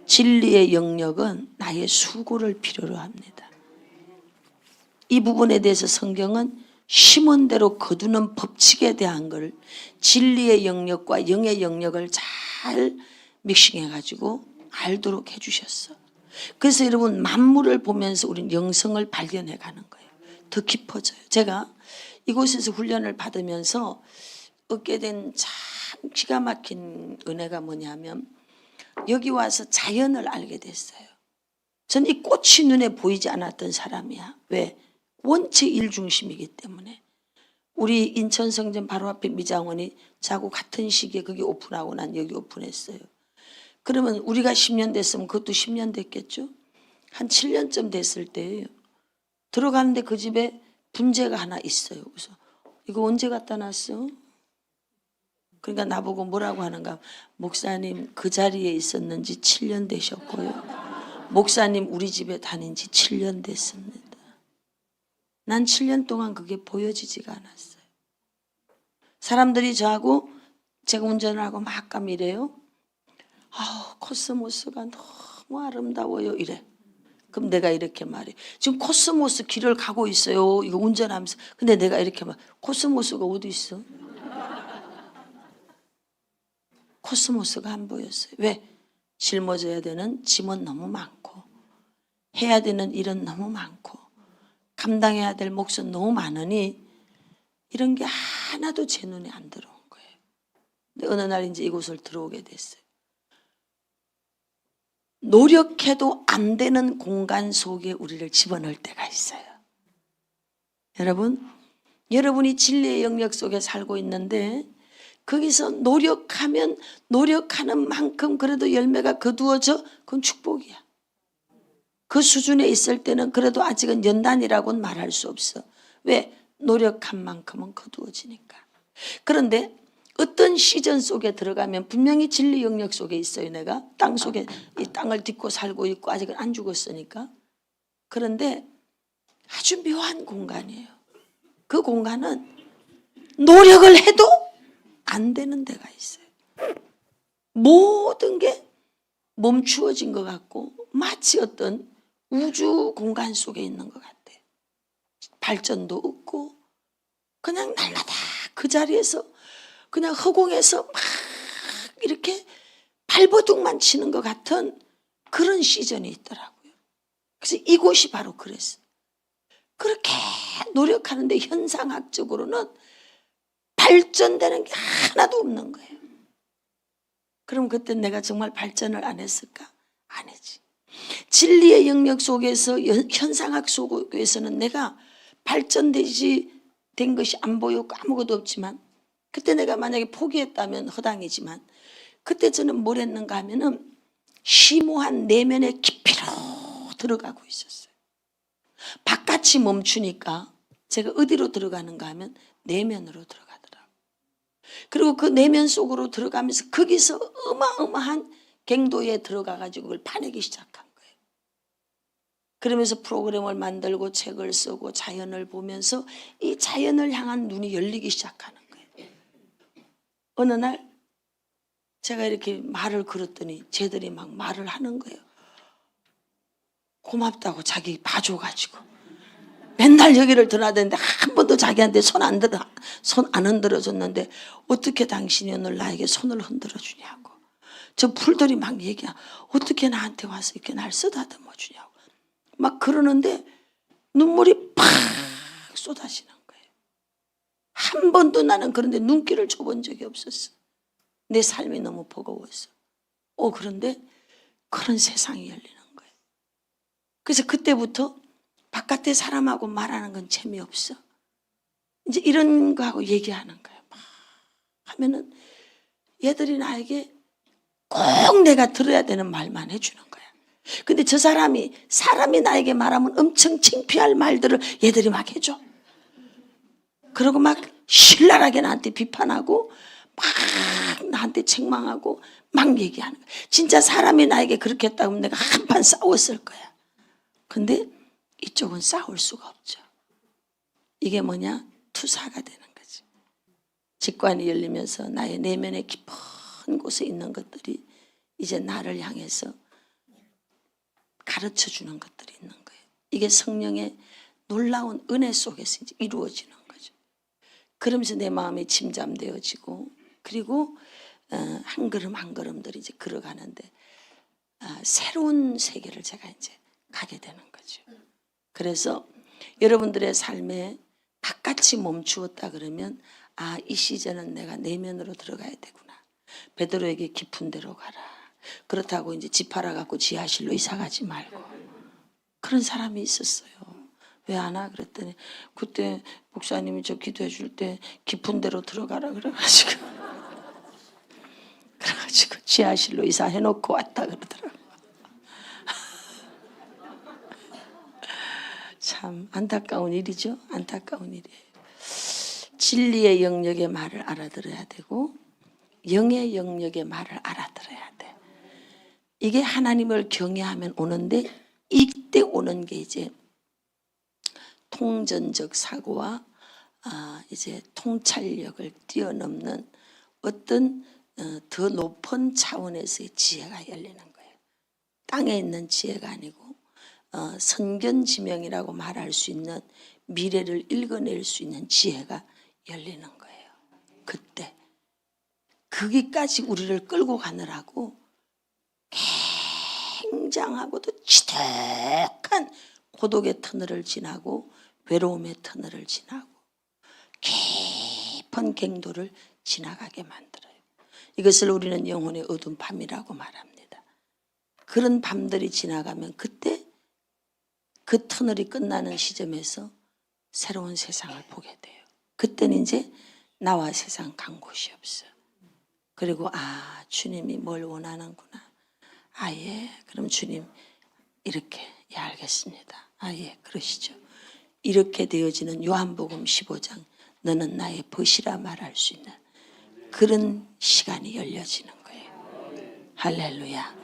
진리의 영역은 나의 수고를 필요로 합니다. 이 부분에 대해서 성경은 심은 대로 거두는 법칙에 대한 걸 진리의 영역과 영의 영역을 잘 믹싱해 가지고 알도록 해주셨어. 그래서 여러분 만물을 보면서 우리는 영성을 발견해 가는 거예요. 더 깊어져요. 제가 이곳에서 훈련을 받으면서 얻게 된 참 기가 막힌 은혜가 뭐냐면 여기 와서 자연을 알게 됐어요. 전 이 꽃이 눈에 보이지 않았던 사람이야. 왜? 원체 일중심이기 때문에. 우리 인천성전 바로 앞에 미장원이 자고 같은 시기에 거기 오픈하고 난 여기 오픈했어요. 그러면 우리가 10년 됐으면 그것도 10년 됐겠죠. 한 7년쯤 됐을 때예요. 들어가는데 그 집에 분재가 하나 있어요. 그래서 이거 언제 갖다 놨어? 그러니까 나보고 뭐라고 하는가. 목사님 그 자리에 있었는지 7년 되셨고요. 목사님 우리 집에 다닌 지 7년 됐습니다. 난 7년 동안 그게 보여지지가 않았어요. 사람들이 저하고 제가 운전을 하고 막 가면 이래요. 아우 코스모스가 너무 아름다워요 이래. 그럼 내가 이렇게 말해. 지금 코스모스 길을 가고 있어요. 이거 운전하면서. 근데 내가 이렇게 말. 코스모스가 어디 있어? 코스모스가 안 보였어요. 왜? 짊어져야 되는 짐은 너무 많고 해야 되는 일은 너무 많고 감당해야 될 몫은 너무 많으니 이런 게 하나도 제 눈에 안 들어온 거예요. 근데 어느 날 이제 이곳을 들어오게 됐어요. 노력해도 안 되는 공간 속에 우리를 집어넣을 때가 있어요. 여러분, 여러분이 진리의 영역 속에 살고 있는데 거기서 노력하면 노력하는 만큼 그래도 열매가 거두어져, 그건 축복이야. 그 수준에 있을 때는 그래도 아직은 연단이라고는 말할 수 없어. 왜? 노력한 만큼은 거두어지니까. 그런데 어떤 시즌 속에 들어가면 분명히 진리 영역 속에 있어요. 내가 땅 속에 이 땅을 딛고 살고 있고 아직은 안 죽었으니까. 그런데 아주 묘한 공간이에요. 그 공간은 노력을 해도 안 되는 데가 있어요. 모든 게 멈추어진 것 같고 마치 어떤 우주 공간 속에 있는 것 같아요. 발전도 없고 그냥 날마다 그 자리에서 그냥 허공에서 막 이렇게 발버둥만 치는 것 같은 그런 시즌이 있더라고요. 그래서 이곳이 바로 그랬어요. 그렇게 노력하는데 현상학적으로는 발전되는 게 하나도 없는 거예요. 그럼 그때 내가 정말 발전을 안 했을까? 아니지. 진리의 영역 속에서 현상학 속에서는 내가 발전되지 된 것이 안 보였고 아무것도 없지만 그때 내가 만약에 포기했다면 허당이지만 그때 저는 뭘 했는가 하면은 심오한 내면의 깊이로 들어가고 있었어요. 바깥이 멈추니까 제가 어디로 들어가는가 하면 내면으로 들어가더라고요. 그리고 그 내면 속으로 들어가면서 거기서 어마어마한 갱도에 들어가가지고 그걸 파내기 시작한 거예요. 그러면서 프로그램을 만들고 책을 쓰고 자연을 보면서 이 자연을 향한 눈이 열리기 시작하는 거예요. 어느 날 제가 이렇게 말을 걸었더니 쟤들이 막 말을 하는 거예요. 고맙다고 자기 봐줘가지고 맨날 여기를 드나드는데 한 번도 자기한테 손 안 흔들어줬는데 어떻게 당신이 오늘 나에게 손을 흔들어 주냐고. 저 풀들이 막 얘기해. 어떻게 나한테 와서 이렇게 날 쓰다듬어 주냐고. 막 그러는데 눈물이 팍 쏟아지는 거예요. 한 번도 나는 그런데 눈길을 줘본 적이 없었어. 내 삶이 너무 버거웠어. 그런데 그런 세상이 열리는 거예요. 그래서 그때부터 바깥에 사람하고 말하는 건 재미없어. 이제 이런 거하고 얘기하는 거예요. 막 하면은 얘들이 나에게 꼭 내가 들어야 되는 말만 해주는 거야. 근데 저 사람이 나에게 말하면 엄청 창피할 말들을 얘들이 막 해줘. 그러고 막 신랄하게 나한테 비판하고 막 나한테 책망하고 막 얘기하는 거야. 진짜 사람이 나에게 그렇게 했다고 하면 내가 한판 싸웠을 거야. 근데 이쪽은 싸울 수가 없죠. 이게 뭐냐? 투사가 되는 거지. 직관이 열리면서 나의 내면의 깊은 곳에 있는 것들이 이제 나를 향해서 가르쳐 주는 것들이 있는 거예요. 이게 성령의 놀라운 은혜 속에서 이제 이루어지는 거죠. 그러면서 내 마음이 침잠되어지고 그리고 한 걸음 한 걸음들이 이제 걸어가는데 새로운 세계를 제가 이제 가게 되는 거죠. 그래서 여러분들의 삶에 바깥이 멈추었다 그러면 이 시즌은 내가 내면으로 들어가야 되구나. 베드로에게 깊은 데로 가라. 그렇다고 이제 집 팔아갖고 지하실로 이사 가지 말고. 그런 사람이 있었어요. 왜 안 와? 그랬더니 그때 목사님이 저 기도해 줄 때 깊은 데로 들어가라 그래가지고 지하실로 이사해 놓고 왔다 그러더라고요. 참 안타까운 일이죠. 안타까운 일이에요. 진리의 영역의 말을 알아들어야 되고 영의 영역의 말을 알아들어야 돼. 이게 하나님을 경외하면 오는데 이때 오는 게 이제 통전적 사고와 이제 통찰력을 뛰어넘는 어떤 더 높은 차원에서의 지혜가 열리는 거예요. 땅에 있는 지혜가 아니고 선견지명이라고 말할 수 있는 미래를 읽어낼 수 있는 지혜가 열리는 거예요. 그때 거기까지 우리를 끌고 가느라고 굉장하고도 지독한 고독의 터널을 지나고 외로움의 터널을 지나고 깊은 갱도를 지나가게 만들어요. 이것을 우리는 영혼의 어두운 밤이라고 말합니다. 그런 밤들이 지나가면 그때 그 터널이 끝나는 시점에서 새로운 세상을 보게 돼요. 그때는 이제 나와 세상 간 곳이 없어. 그리고 주님이 뭘 원하는구나. 예, 그럼 주님 이렇게, 예, 알겠습니다. 예, 그러시죠. 이렇게 되어지는 요한복음 15장, 너는 나의 벗이라 말할 수 있는 그런 시간이 열려지는 거예요. 할렐루야.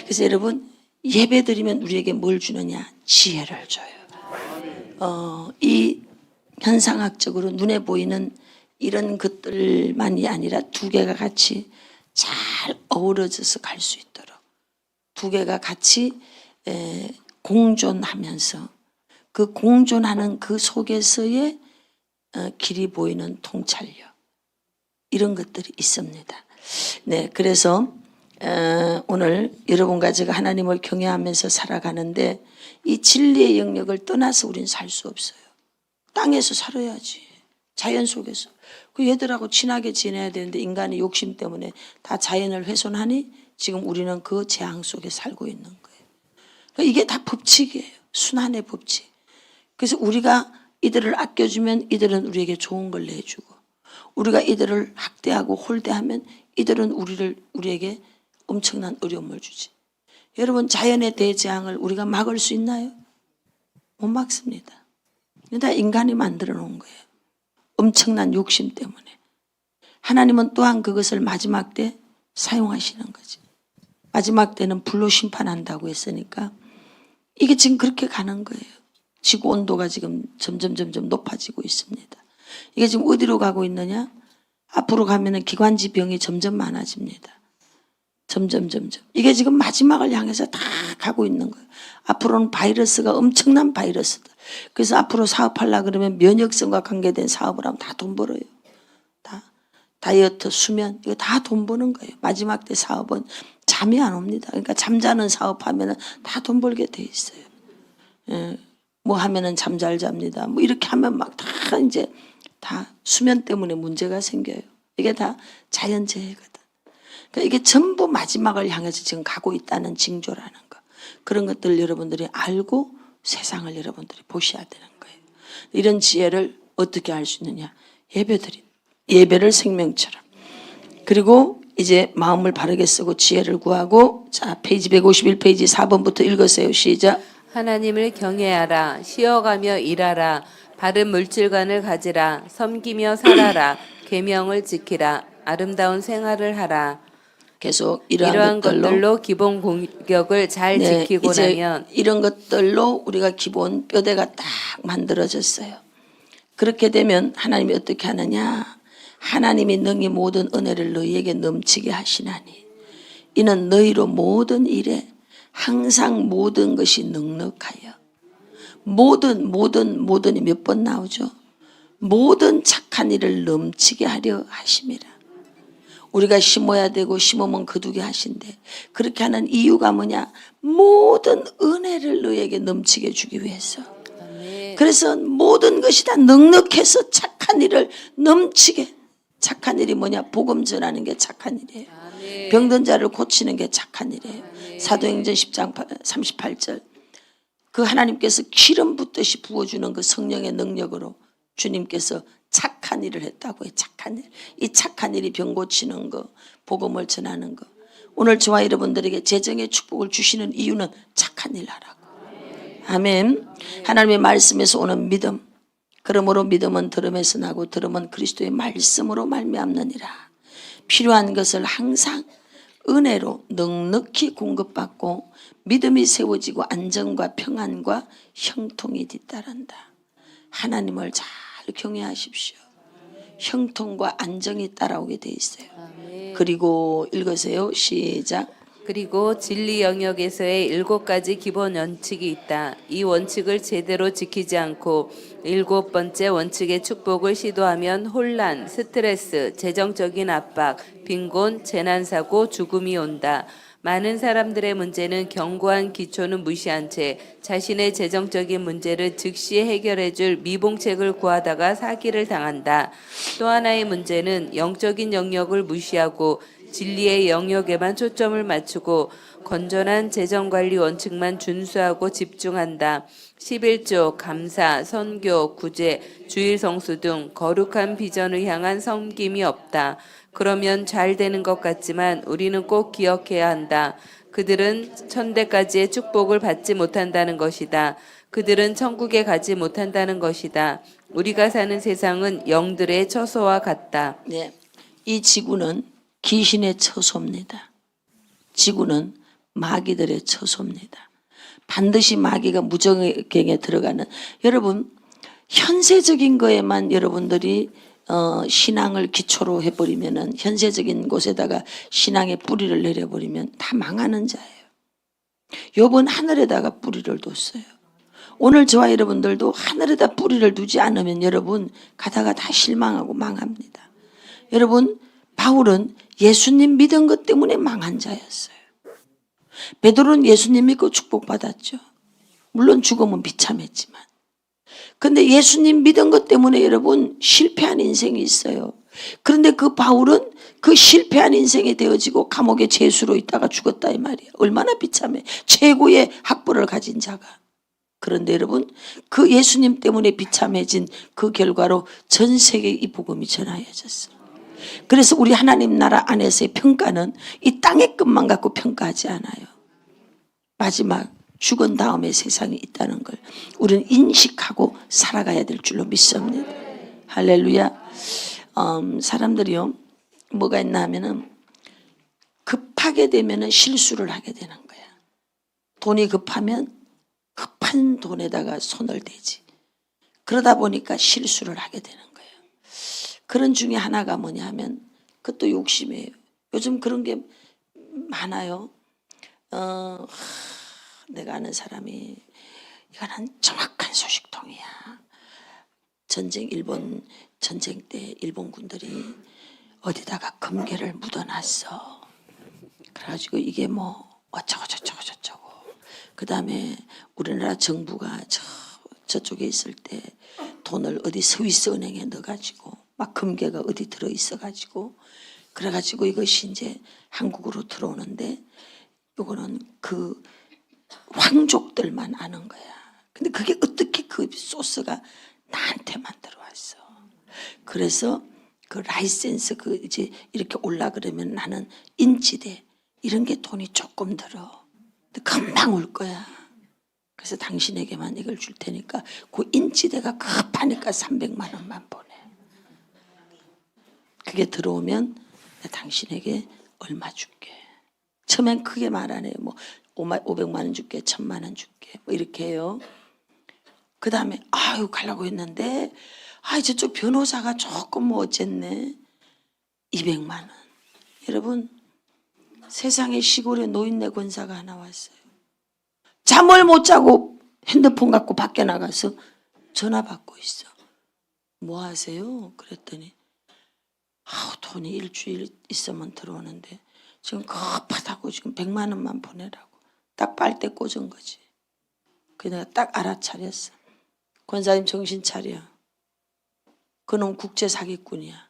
그래서 여러분, 예배 드리면 우리에게 뭘 주느냐? 지혜를 줘요. 이 현상학적으로 눈에 보이는 이런 것들만이 아니라 두 개가 같이 잘 어우러져서 갈 수 있도록, 두 개가 같이 공존하면서 그 공존하는 그 속에서의 길이 보이는 통찰력, 이런 것들이 있습니다. 네, 그래서 오늘 여러분과 제가 하나님을 경외하면서 살아가는데 이 진리의 영역을 떠나서 우리는 살 수 없어요. 땅에서 살아야지. 자연 속에서. 그 얘들하고 친하게 지내야 되는데 인간의 욕심 때문에 다 자연을 훼손하니 지금 우리는 그 재앙 속에 살고 있는 거예요. 이게 다 법칙이에요. 순환의 법칙. 그래서 우리가 이들을 아껴주면 이들은 우리에게 좋은 걸 내주고, 우리가 이들을 학대하고 홀대하면 이들은 우리에게 엄청난 어려움을 주지. 여러분, 자연의 대재앙을 우리가 막을 수 있나요? 못 막습니다. 다 인간이 만들어 놓은 거예요. 엄청난 욕심 때문에. 하나님은 또한 그것을 마지막 때 사용하시는 거지. 마지막 때는 불로 심판한다고 했으니까 이게 지금 그렇게 가는 거예요. 지구 온도가 지금 점점 높아지고 있습니다. 이게 지금 어디로 가고 있느냐? 앞으로 가면은 기관지 병이 점점 많아집니다. 점점. 이게 지금 마지막을 향해서 다 가고 있는 거예요. 앞으로는 바이러스가 엄청난 바이러스다. 그래서 앞으로 사업하려고 그러면 면역성과 관계된 사업을 하면 다 돈 벌어요. 다. 다이어트, 수면, 이거 다 돈 버는 거예요. 마지막 때 사업은 잠이 안 옵니다. 그러니까 잠자는 사업하면은 다 돈 벌게 돼 있어요. 예. 뭐 하면은 잠 잘 잡니다. 뭐 이렇게 하면 막 다 이제 다 수면 때문에 문제가 생겨요. 이게 다 자연재해거든. 그러니까 이게 전부 마지막을 향해서 지금 가고 있다는 징조라는 거. 그런 것들 여러분들이 알고 세상을 여러분들이 보셔야 되는 거예요. 이런 지혜를 어떻게 알 수 있느냐? 예배를 생명처럼. 그리고 이제 마음을 바르게 쓰고 지혜를 구하고, 자, 페이지 151페이지 4번부터 읽으세요. 시작. 하나님을 경외하라. 쉬어가며 일하라. 바른 물질관을 가지라. 섬기며 살아라. 계명을 지키라. 아름다운 생활을 하라. 계속 이러한 것들로 기본 공격을 잘 지키고 이제 나면 이런 것들로 우리가 기본 뼈대가 딱 만들어졌어요. 그렇게 되면 하나님이 어떻게 하느냐? 하나님이 능히 모든 은혜를 너희에게 넘치게 하시나니 이는 너희로 모든 일에 항상 모든 것이 넉넉하여, 모든이 몇 번 나오죠? 모든 착한 일을 넘치게 하려 하심이라. 우리가 심어야 되고 심으면 거두게 하신대. 그렇게 하는 이유가 뭐냐? 모든 은혜를 너에게 넘치게 주기 위해서. 그래서 모든 것이 다 넉넉해서 착한 일을 넘치게. 착한 일이 뭐냐? 복음 전하는 게 착한 일이에요. 병든 자를 고치는 게 착한 일이에요. 사도행전 10장 38절. 그 하나님께서 기름 붓듯이 부어주는 그 성령의 능력으로 주님께서 착한 일을 했다고 해요. 착한 일. 이 착한 일이 병 고치는 거, 복음을 전하는 거. 오늘 저와 여러분들에게 재정의 축복을 주시는 이유는 착한 일 하라고. 아멘. 하나님의 말씀에서 오는 믿음. 그러므로 믿음은 들음에서 나고 들음은 그리스도의 말씀으로 말미암느니라. 필요한 것을 항상 은혜로 넉넉히 공급받고 믿음이 세워지고 안정과 평안과 형통이 뒤따른다. 하나님을 잘 경외하십시오. 형통과 안정이 따라오게 돼 있어요. 그리고 읽으세요. 시작. 그리고 진리 영역에서의 7가지 기본 원칙이 있다. 이 원칙을 제대로 지키지 않고 7번째 원칙의 축복을 시도하면 혼란, 스트레스, 재정적인 압박, 빈곤, 재난사고, 죽음이 온다. 많은 사람들의 문제는 견고한 기초는 무시한 채 자신의 재정적인 문제를 즉시 해결해줄 미봉책을 구하다가 사기를 당한다. 또 하나의 문제는 영적인 영역을 무시하고 진리의 영역에만 초점을 맞추고 건전한 재정관리 원칙만 준수하고 집중한다. 11조, 감사, 선교, 구제, 주일 성수 등 거룩한 비전을 향한 섬김이 없다. 그러면 잘 되는 것 같지만 우리는 꼭 기억해야 한다. 그들은 천대까지의 축복을 받지 못한다는 것이다. 그들은 천국에 가지 못한다는 것이다. 우리가 사는 세상은 영들의 처소와 같다. 네, 이 지구는 귀신의 처소입니다. 지구는 마귀들의 처소입니다. 반드시 마귀가 무정경에 들어가는, 여러분 현세적인 거에만 여러분들이 신앙을 기초로 해버리면은, 현세적인 곳에다가 신앙의 뿌리를 내려버리면 다 망하는 자예요. 욥은 하늘에다가 뿌리를 뒀어요. 오늘 저와 여러분들도 하늘에다 뿌리를 두지 않으면 여러분 가다가 다 실망하고 망합니다. 여러분, 바울은 예수님 믿은 것 때문에 망한 자였어요. 베드로는 예수님 믿고 축복받았죠. 물론 죽음은 비참했지만. 근데 예수님 믿은 것 때문에 여러분 실패한 인생이 있어요. 그런데 그 바울은 그 실패한 인생에 되어지고 감옥에 죄수로 있다가 죽었다 이 말이에요. 얼마나 비참해. 최고의 학벌을 가진 자가. 그런데 여러분, 그 예수님 때문에 비참해진 그 결과로 전 세계에 이 복음이 전하여졌어요. 그래서 우리 하나님 나라 안에서의 평가는 이 땅의 것만 갖고 평가하지 않아요. 마지막 죽은 다음에 세상이 있다는 걸 우리는 인식하고 살아가야 될 줄로 믿습니다. 할렐루야. 사람들이요, 뭐가 있나 하면은 급하게 되면은 실수를 하게 되는 거야. 돈이 급하면 급한 돈에다가 손을 대지. 그러다 보니까 실수를 하게 되는 거예요. 그런 중에 하나가 뭐냐 하면 그것도 욕심이에요. 요즘 그런 게 많아요. 내가 아는 사람이, 이거는 정확한 소식통이야. 일본 전쟁 때 일본 군들이 어디다가 금괴를 묻어놨어. 그래가지고 이게 뭐 어쩌고 저쩌고 저쩌고. 그 다음에 우리나라 정부가 저쪽에 있을 때 돈을 어디 스위스 은행에 넣어가지고 막 금괴가 어디 들어있어가지고, 그래가지고 이것이 이제 한국으로 들어오는데 요거는 그 황족들만 아는 거야. 근데 그게 어떻게 그 소스가 나한테만 들어왔어. 그래서 그 라이센스 그 이제 이렇게 올라 그러면 나는 인지대 이런 게 돈이 조금 들어. 근데 금방 올 거야. 그래서 당신에게만 이걸 줄 테니까 그 인지대가 급하니까 300만 원만 보내. 그게 들어오면 내가 당신에게 얼마 줄게. 처음엔 크게 말 안 해요. 뭐 500만 원 줄게, 1000만 원 줄게, 뭐 이렇게 해요. 그 다음에 아유 가려고 했는데 저쪽 변호사가 조금 뭐 어쨌네. 200만 원. 여러분, 세상에 시골에 노인네 권사가 하나 왔어요. 잠을 못 자고 핸드폰 갖고 밖에 나가서 전화 받고 있어. 뭐 하세요? 그랬더니 돈이 일주일 있으면 들어오는데 지금 급하다고 지금 100만 원만 보내라고. 딱 빨대 꽂은 거지. 그래서 내가 딱 알아차렸어. 권사님 정신 차려. 그놈 국제 사기꾼이야.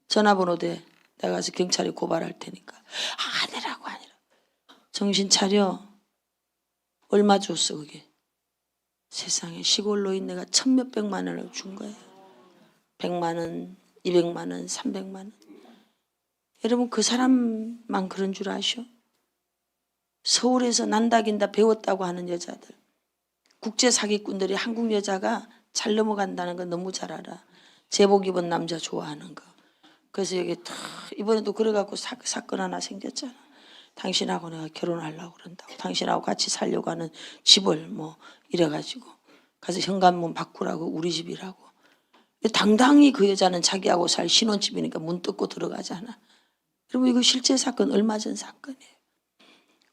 전화번호 대. 내가 가서 경찰에 고발할 테니까. 아니라고. 정신 차려. 얼마 줬어 그게? 세상에 시골 노인 내가 1000몇백만 원을 준 거예요. 100만 원, 200만 원, 300만 원. 여러분, 그 사람만 그런 줄 아셔? 서울에서 난다긴다 배웠다고 하는 여자들, 국제 사기꾼들이 한국 여자가 잘 넘어간다는 거 너무 잘 알아. 제복 입은 남자 좋아하는 거. 그래서 여기 이번에도 그래갖고 사건 하나 생겼잖아. 당신하고 내가 결혼하려고 그런다고, 당신하고 같이 살려고 하는 집을 뭐 이래가지고 가서 현관문 바꾸라고, 우리 집이라고. 당당히 그 여자는 자기하고 살 신혼집이니까 문 뜯고 들어가잖아. 여러분, 이거 실제 사건, 얼마 전 사건이에요.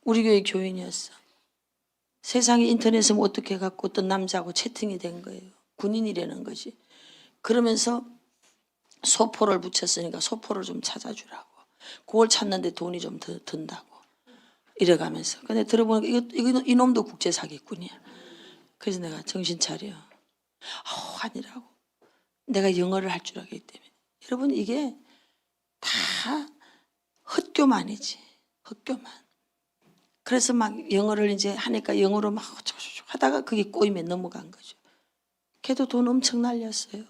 우리 교회 교인이었어. 세상에 인터넷에 뭐 어떻게 해갖고 어떤 남자하고 채팅이 된 거예요. 군인이라는 거지. 그러면서 소포를 붙였으니까 소포를 좀 찾아주라고. 그걸 찾는데 돈이 좀 더 든다고. 이래가면서. 근데 들어보니까 이놈도 국제 사기꾼이야. 그래서 내가 정신 차려. 아니라고. 내가 영어를 할 줄 알기 때문에. 여러분, 이게 다 헛교만이지. 헛교만. 그래서 막 영어를 이제 하니까 영어로 막 하다가 그게 꼬임에 넘어간 거죠. 걔도 돈 엄청 날렸어요.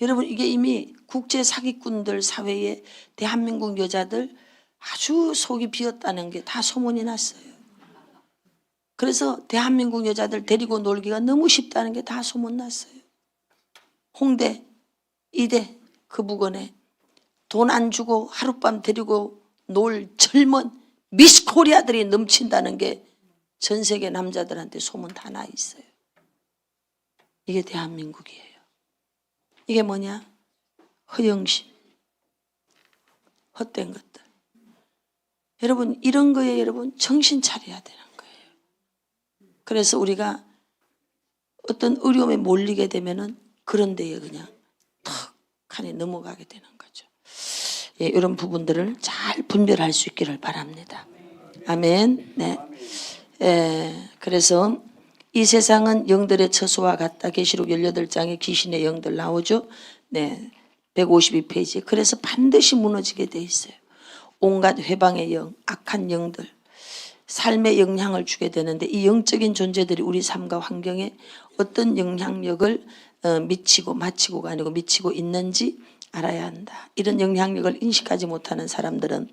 여러분 이게 이미 국제 사기꾼들 사회에 대한민국 여자들 아주 속이 비었다는 게 다 소문이 났어요. 그래서 대한민국 여자들 데리고 놀기가 너무 쉽다는 게 다 소문났어요. 홍대, 이대, 그 부근에 돈 안 주고 하룻밤 데리고 놀 젊은 미스 코리아들이 넘친다는 게 전 세계 남자들한테 소문 다 나 있어요. 이게 대한민국이에요. 이게 뭐냐? 허영심, 헛된 것들. 여러분 이런 거에 여러분 정신 차려야 되는 거예요. 그래서 우리가 어떤 어려움에 몰리게 되면은 그런 데에 그냥 턱 하니 넘어가게 되는 거죠. 예, 이런 부분들을 잘 분별할 수 있기를 바랍니다. 아멘. 네. 그래서 이 세상은 영들의 처소와 같다. 계시록 18장에 귀신의 영들 나오죠. 네, 152페이지. 그래서 반드시 무너지게 돼 있어요. 온갖 회방의 영, 악한 영들, 삶에 영향을 주게 되는데 이 영적인 존재들이 우리 삶과 환경에 어떤 영향력을 미치고가 아니고 미치고 있는지 알아야 한다. 이런 영향력을 인식하지 못하는 사람들은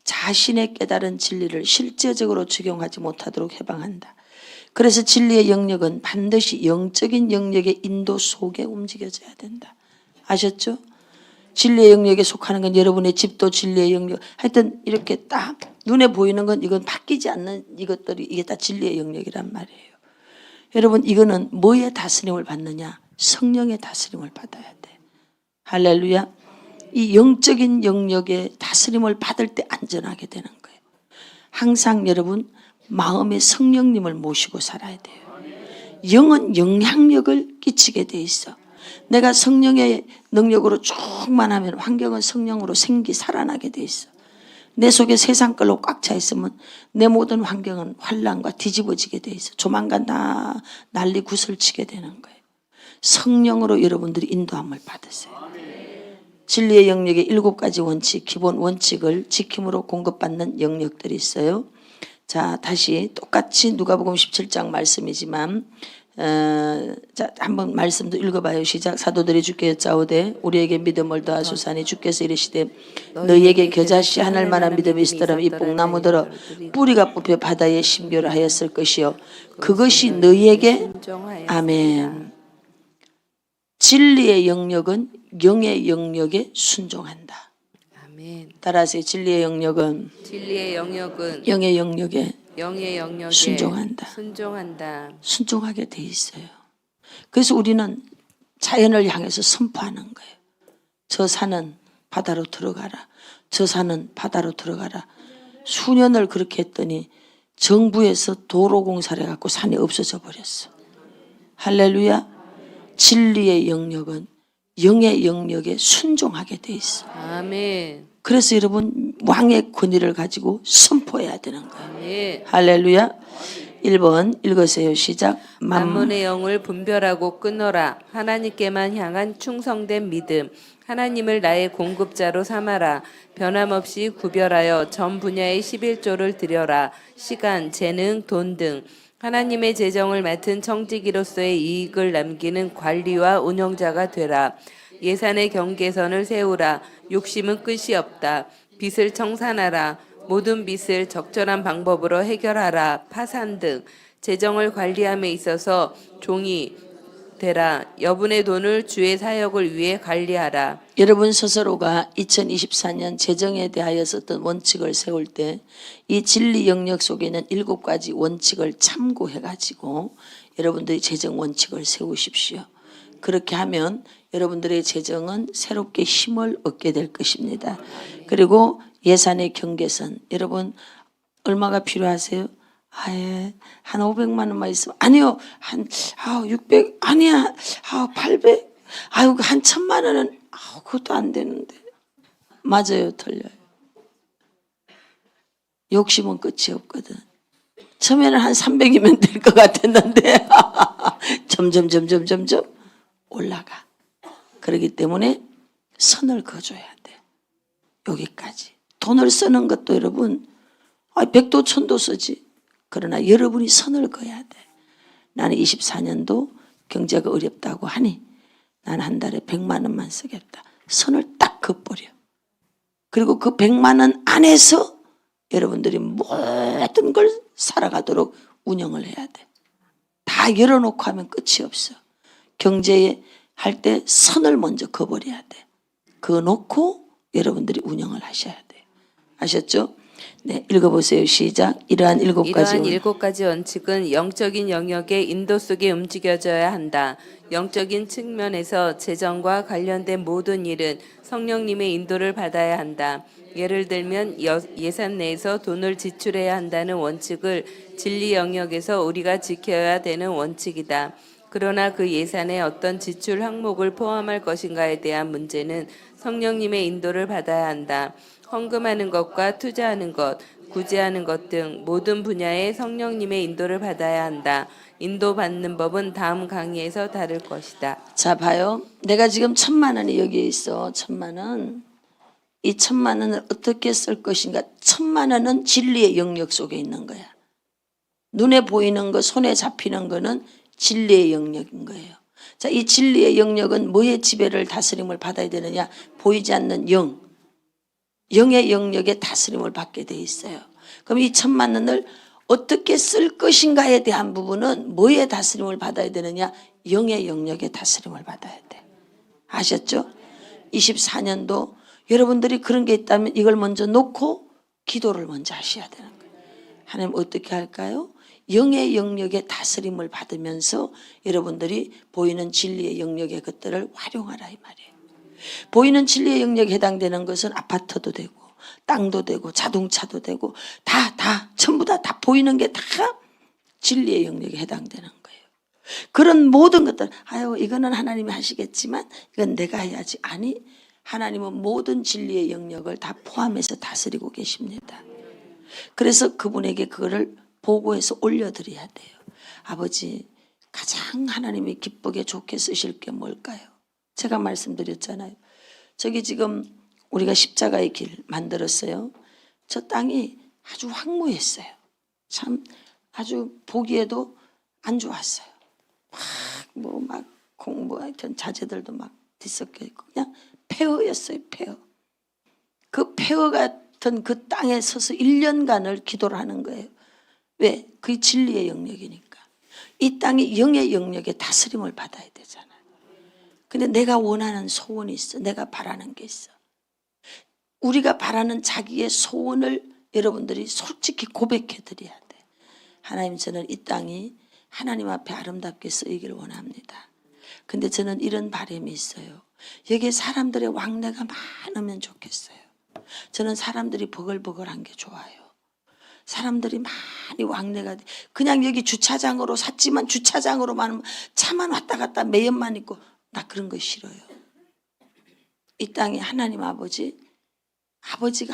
자신의 깨달은 진리를 실제적으로 적용하지 못하도록 해방한다. 그래서 진리의 영역은 반드시 영적인 영역의 인도 속에 움직여져야 된다. 아셨죠? 진리의 영역에 속하는 건 여러분의 집도 진리의 영역. 하여튼 이렇게 딱 눈에 보이는 건 이건 바뀌지 않는 이것들이 이게 다 진리의 영역이란 말이에요. 여러분 이거는 뭐의 다스림을 받느냐? 성령의 다스림을 받아야 돼. 할렐루야. 이 영적인 영역의 다스림을 받을 때 안전하게 되는 거예요. 항상 여러분 마음에 성령님을 모시고 살아야 돼요. 영은 영향력을 끼치게 돼 있어. 내가 성령의 능력으로 충만하면 환경은 성령으로 살아나게 돼 있어. 내 속에 세상 걸로 꽉 차 있으면 내 모든 환경은 환란과 뒤집어지게 돼 있어. 조만간 다 난리 구슬치게 되는 거예요. 성령으로 여러분들이 인도함을 받으세요. 진리의 영역의 7가지 원칙, 기본 원칙을 지킴으로 공급받는 영역들이 있어요. 자, 다시 똑같이 누가복음 17장 말씀이지만 자, 한번 말씀도 읽어봐요. 시작. 사도들이 주께 여짜오되 우리에게 믿음을 더하소서하니 주께서 이르시되 너희에게 겨자씨 하늘만한 믿음이 있으더라면 이 뽕나무들어 뿌리가 뽑혀 바다에 심겨라 하였을 것이요 그것이 너희에게 아멘. 진리의 영역은 영의 영역에 순종한다. 아멘. 따라하세요. 진리의 영역은 영의 영역에 순종한다. 순종하게 돼 있어요. 그래서 우리는 자연을 향해서 선포하는 거예요. 저 산은 바다로 들어가라. 저 산은 바다로 들어가라. 수년을 그렇게 했더니 정부에서 도로 공사를 해갖고 산이 없어져 버렸어. 할렐루야. 진리의 영역은 영의 영역에 순종하게 돼 있어. 아멘. 그래서 여러분 왕의 권위를 가지고 선포해야 되는 거예요. 아멘. 할렐루야. 1번 읽으세요. 시작. 만문의 영을 분별하고 끊어라. 하나님께만 향한 충성된 믿음. 하나님을 나의 공급자로 삼아라. 변함없이 구별하여 전 분야의 11조를 드려라. 시간, 재능, 돈 등. 하나님의 재정을 맡은 청지기로서의 이익을 남기는 관리와 운영자가 되라. 예산의 경계선을 세우라. 욕심은 끝이 없다. 빚을 청산하라. 모든 빚을 적절한 방법으로 해결하라. 파산 등 재정을 관리함에 있어서 종이 되라. 여분의 돈을 주의 사역을 위해 관리하라. 여러분 스스로가 2024년 재정에 대하여서 어떤 원칙을 세울 때 이 진리 영역 속에 있는 7가지 원칙을 참고해 가지고 여러분들이 재정 원칙을 세우십시오. 그렇게 하면 여러분들의 재정은 새롭게 힘을 얻게 될 것입니다. 그리고 예산의 경계선, 여러분 얼마가 필요하세요? 한 500만 원만 있으면 아니요, 한 600 아니야, 800 한 1000만 원은 그것도 안 되는데. 맞아요, 틀려요. 욕심은 끝이 없거든. 처음에는 한 300이면 될 것 같았는데 점점 올라가. 그렇기 때문에 선을 그어줘야 돼. 여기까지. 돈을 쓰는 것도 여러분 백도 천도 쓰지. 그러나 여러분이 선을 그어야 돼. 나는 24년도 경제가 어렵다고 하니 나는 한 달에 100만 원만 쓰겠다. 선을 딱 그어버려. 그리고 그 100만 원 안에서 여러분들이 모든 걸 살아가도록 운영을 해야 돼. 다 열어놓고 하면 끝이 없어. 경제에 할 때 선을 먼저 그어버려야 돼. 그어놓고 여러분들이 운영을 하셔야 돼. 아셨죠? 네, 읽어보세요. 시작. 이러한 일곱 가지 원칙은 영적인 영역의 인도 속에 움직여져야 한다. 영적인 측면에서 재정과 관련된 모든 일은 성령님의 인도를 받아야 한다. 예를 들면 예산 내에서 돈을 지출해야 한다는 원칙을 진리 영역에서 우리가 지켜야 되는 원칙이다. 그러나 그 예산에 어떤 지출 항목을 포함할 것인가에 대한 문제는 성령님의 인도를 받아야 한다. 헌금하는 것과 투자하는 것, 구제하는 것 등 모든 분야에 성령님의 인도를 받아야 한다. 인도받는 법은 다음 강의에서 다룰 것이다. 자, 봐요. 내가 지금 1,000만 원이 여기에 있어. 1,000만 원. 이 1,000만 원을 어떻게 쓸 것인가. 1,000만 원은 진리의 영역 속에 있는 거야. 눈에 보이는 거, 손에 잡히는 거는 진리의 영역인 거예요. 자, 이 진리의 영역은 뭐의 지배를 다스림을 받아야 되느냐? 보이지 않는 영, 영의 영역에 다스림을 받게 돼 있어요. 그럼 이 1,000만 원을 어떻게 쓸 것인가에 대한 부분은 뭐의 다스림을 받아야 되느냐? 영의 영역에 다스림을 받아야 돼. 아셨죠? 24년도 여러분들이 그런 게 있다면 이걸 먼저 놓고 기도를 먼저 하셔야 되는 거예요. 하나님 어떻게 할까요? 영의 영역에 다스림을 받으면서 여러분들이 보이는 진리의 영역의 것들을 활용하라 이 말이에요. 보이는 진리의 영역에 해당되는 것은 아파트도 되고 땅도 되고 자동차도 되고 전부 다 보이는 게 다 진리의 영역에 해당되는 거예요. 그런 모든 것들 이거는 하나님이 하시겠지만 이건 내가 해야지. 아니, 하나님은 모든 진리의 영역을 다 포함해서 다스리고 계십니다. 그래서 그분에게 그거를 보고해서 올려드려야 돼요. 아버지, 가장 하나님이 기쁘게 좋게 쓰실 게 뭘까요? 제가 말씀드렸잖아요. 저기 지금 우리가 십자가의 길 만들었어요. 저 땅이 아주 황무했어요. 참 아주 보기에도 안 좋았어요. 막 공부하여튼 자재들도 막 뒤섞여 있고 그냥 폐허였어요. 폐허. 그 폐허 같은 그 땅에 서서 1년간을 기도를 하는 거예요. 왜? 그게 진리의 영역이니까. 이 땅이 영의 영역에 다스림을 받아야 되잖아요. 근데 내가 원하는 소원이 있어. 내가 바라는 게 있어. 우리가 바라는 자기의 소원을 여러분들이 솔직히 고백해 드려야 돼. 하나님, 저는 이 땅이 하나님 앞에 아름답게 쓰이기를 원합니다. 근데 저는 이런 바람이 있어요. 여기에 사람들의 왕래가 많으면 좋겠어요. 저는 사람들이 버글버글한 게 좋아요. 사람들이 많이 왕래가 돼. 그냥 여기 주차장으로 샀지만 주차장으로만 차만 왔다 갔다 매연만 있고 나 그런 거 싫어요. 이 땅에 하나님 아버지가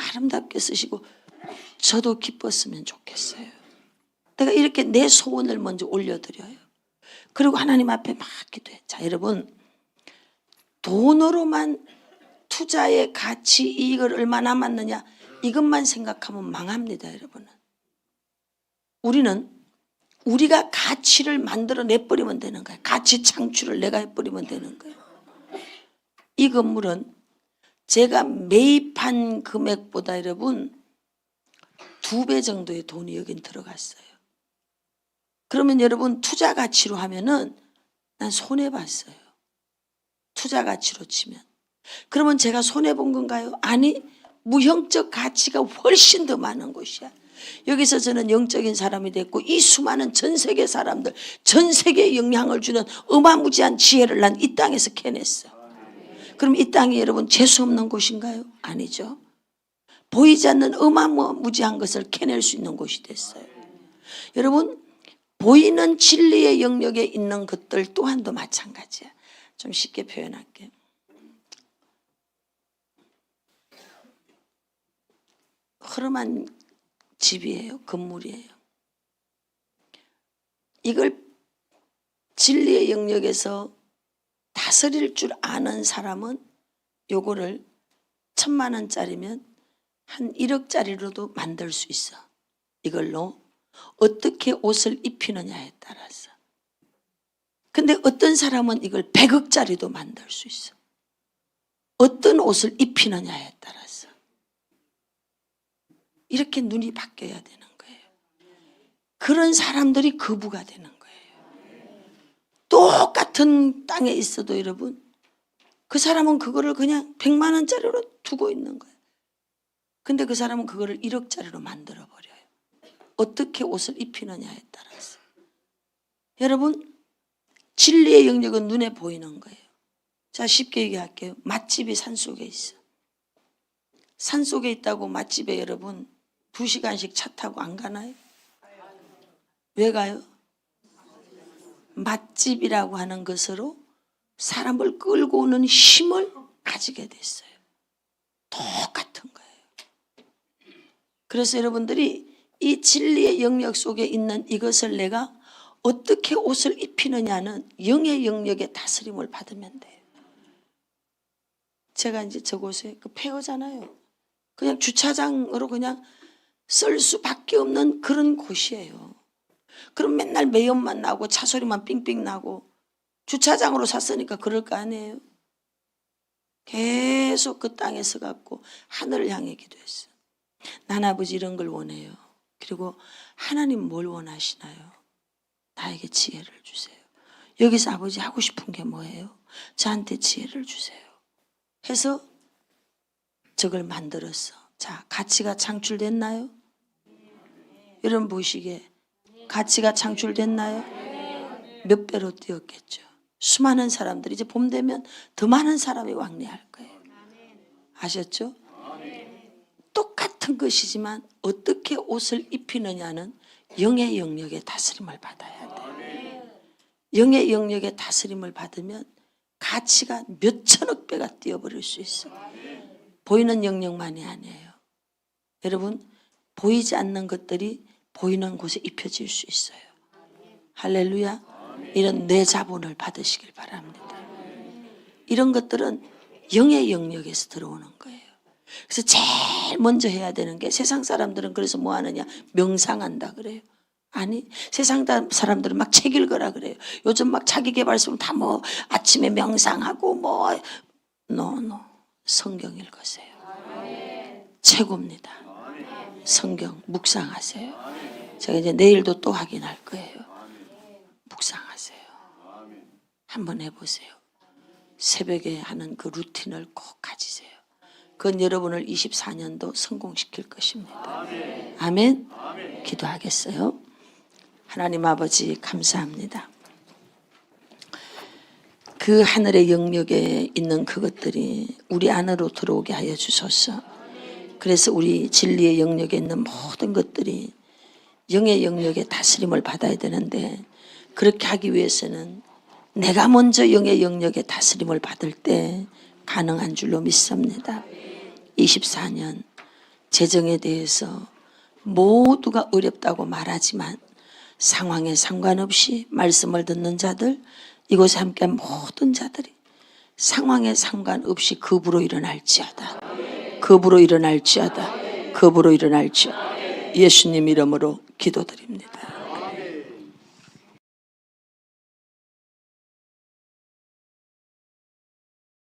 아름답게 쓰시고 저도 기뻤으면 좋겠어요. 내가 이렇게 내 소원을 먼저 올려드려요. 그리고 하나님 앞에 막 기도해. 자, 여러분, 돈으로만 투자의 가치, 이익을 얼마 남았느냐 이것만 생각하면 망합니다. 여러분은. 우리는 우리가 가치를 만들어 내버리면 되는 거예요. 가치 창출을 내가 해버리면 되는 거예요. 이 건물은 제가 매입한 금액보다 여러분 2배 정도의 돈이 여긴 들어갔어요. 그러면 여러분 투자 가치로 하면은 난 손해봤어요. 투자 가치로 치면. 그러면 제가 손해본 건가요? 아니, 무형적 가치가 훨씬 더 많은 곳이야. 여기서 저는 영적인 사람이 됐고 이 수많은 전 세계 사람들, 전 세계에 영향을 주는 어마무지한 지혜를 난 이 땅에서 캐냈어. 그럼 이 땅이 여러분 재수 없는 곳인가요? 아니죠. 보이지 않는 어마무지한 것을 캐낼 수 있는 곳이 됐어요. 여러분, 보이는 진리의 영역에 있는 것들 또한도 마찬가지야. 좀 쉽게 표현할게요. 허름한 집이에요. 건물이에요. 이걸 진리의 영역에서 다스릴 줄 아는 사람은 요거를 1,000만 원짜리면 한 1억짜리로도 만들 수 있어. 이걸로 어떻게 옷을 입히느냐에 따라서. 근데 어떤 사람은 이걸 100억짜리도 만들 수 있어. 어떤 옷을 입히느냐에 따라서. 이렇게 눈이 바뀌어야 되는 거예요. 그런 사람들이 거부가 되는 거예요. 똑같은 땅에 있어도 여러분, 그 사람은 그거를 그냥 100만 원짜리로 두고 있는 거예요. 근데 그 사람은 그거를 1억짜리로 만들어 버려요. 어떻게 옷을 입히느냐에 따라서. 여러분, 진리의 영역은 눈에 보이는 거예요. 자, 쉽게 얘기할게요. 맛집이 산속에 있어. 산속에 있다고 맛집에 여러분 2시간씩 차 타고 안 가나요? 왜 가요? 맛집이라고 하는 것으로 사람을 끌고 오는 힘을 가지게 됐어요. 똑같은 거예요. 그래서 여러분들이 이 진리의 영역 속에 있는 이것을 내가 어떻게 옷을 입히느냐는 영의 영역의 다스림을 받으면 돼요. 제가 이제 저곳에 그 폐허잖아요. 그냥 주차장으로 그냥 쓸 수밖에 없는 그런 곳이에요. 그럼 맨날 매연만 나고 차 소리만 삥삥 나고 주차장으로 샀으니까 그럴 거 아니에요. 계속 그 땅에 서갖고 하늘을 향해 기도했어요. 난 아버지 이런 걸 원해요. 그리고 하나님 뭘 원하시나요? 나에게 지혜를 주세요. 여기서 아버지 하고 싶은 게 뭐예요? 저한테 지혜를 주세요. 해서 저걸 만들었어. 자, 가치가 창출됐나요? 여러분 보시기에 가치가 창출됐나요? 몇 배로 뛰었겠죠. 수많은 사람들이 이제 봄 되면 더 많은 사람이 왕래할 거예요. 아셨죠? 똑같은 것이지만 어떻게 옷을 입히느냐는 영의 영역의 다스림을 받아야 돼요. 영의 영역의 다스림을 받으면 가치가 몇 천억 배가 뛰어버릴 수 있어요. 보이는 영역만이 아니에요. 여러분, 보이지 않는 것들이 보이는 곳에 입혀질 수 있어요. 할렐루야. 이런 뇌 자본을 받으시길 바랍니다. 이런 것들은 영의 영역에서 들어오는 거예요. 그래서 제일 먼저 해야 되는 게, 세상 사람들은 그래서 뭐 하느냐? 명상한다 그래요. 아니, 세상 사람들은 막 책 읽으라 그래요. 요즘 막 자기계발서는 다 뭐 아침에 명상하고 뭐 노 성경 읽으세요. 최고입니다. 성경 묵상하세요. 제가 이제 내일도 또 확인할 거예요. 묵상하세요. 한번 해보세요. 새벽에 하는 그 루틴을 꼭 가지세요. 그건 여러분을 24년도 성공시킬 것입니다. 아멘. 기도하겠어요. 하나님 아버지 감사합니다. 그 하늘의 영역에 있는 그것들이 우리 안으로 들어오게 하여 주소서. 그래서 우리 진리의 영역에 있는 모든 것들이 영의 영역의 다스림을 받아야 되는데, 그렇게 하기 위해서는 내가 먼저 영의 영역의 다스림을 받을 때 가능한 줄로 믿습니다. 24년 재정에 대해서 모두가 어렵다고 말하지만 상황에 상관없이 말씀을 듣는 자들, 이곳에 함께한 모든 자들이 상황에 상관없이 겁으로 일어날지어다. 겁으로 일어날지어다. 겁으로 일어날지어다. 예수님 이름으로 기도드립니다.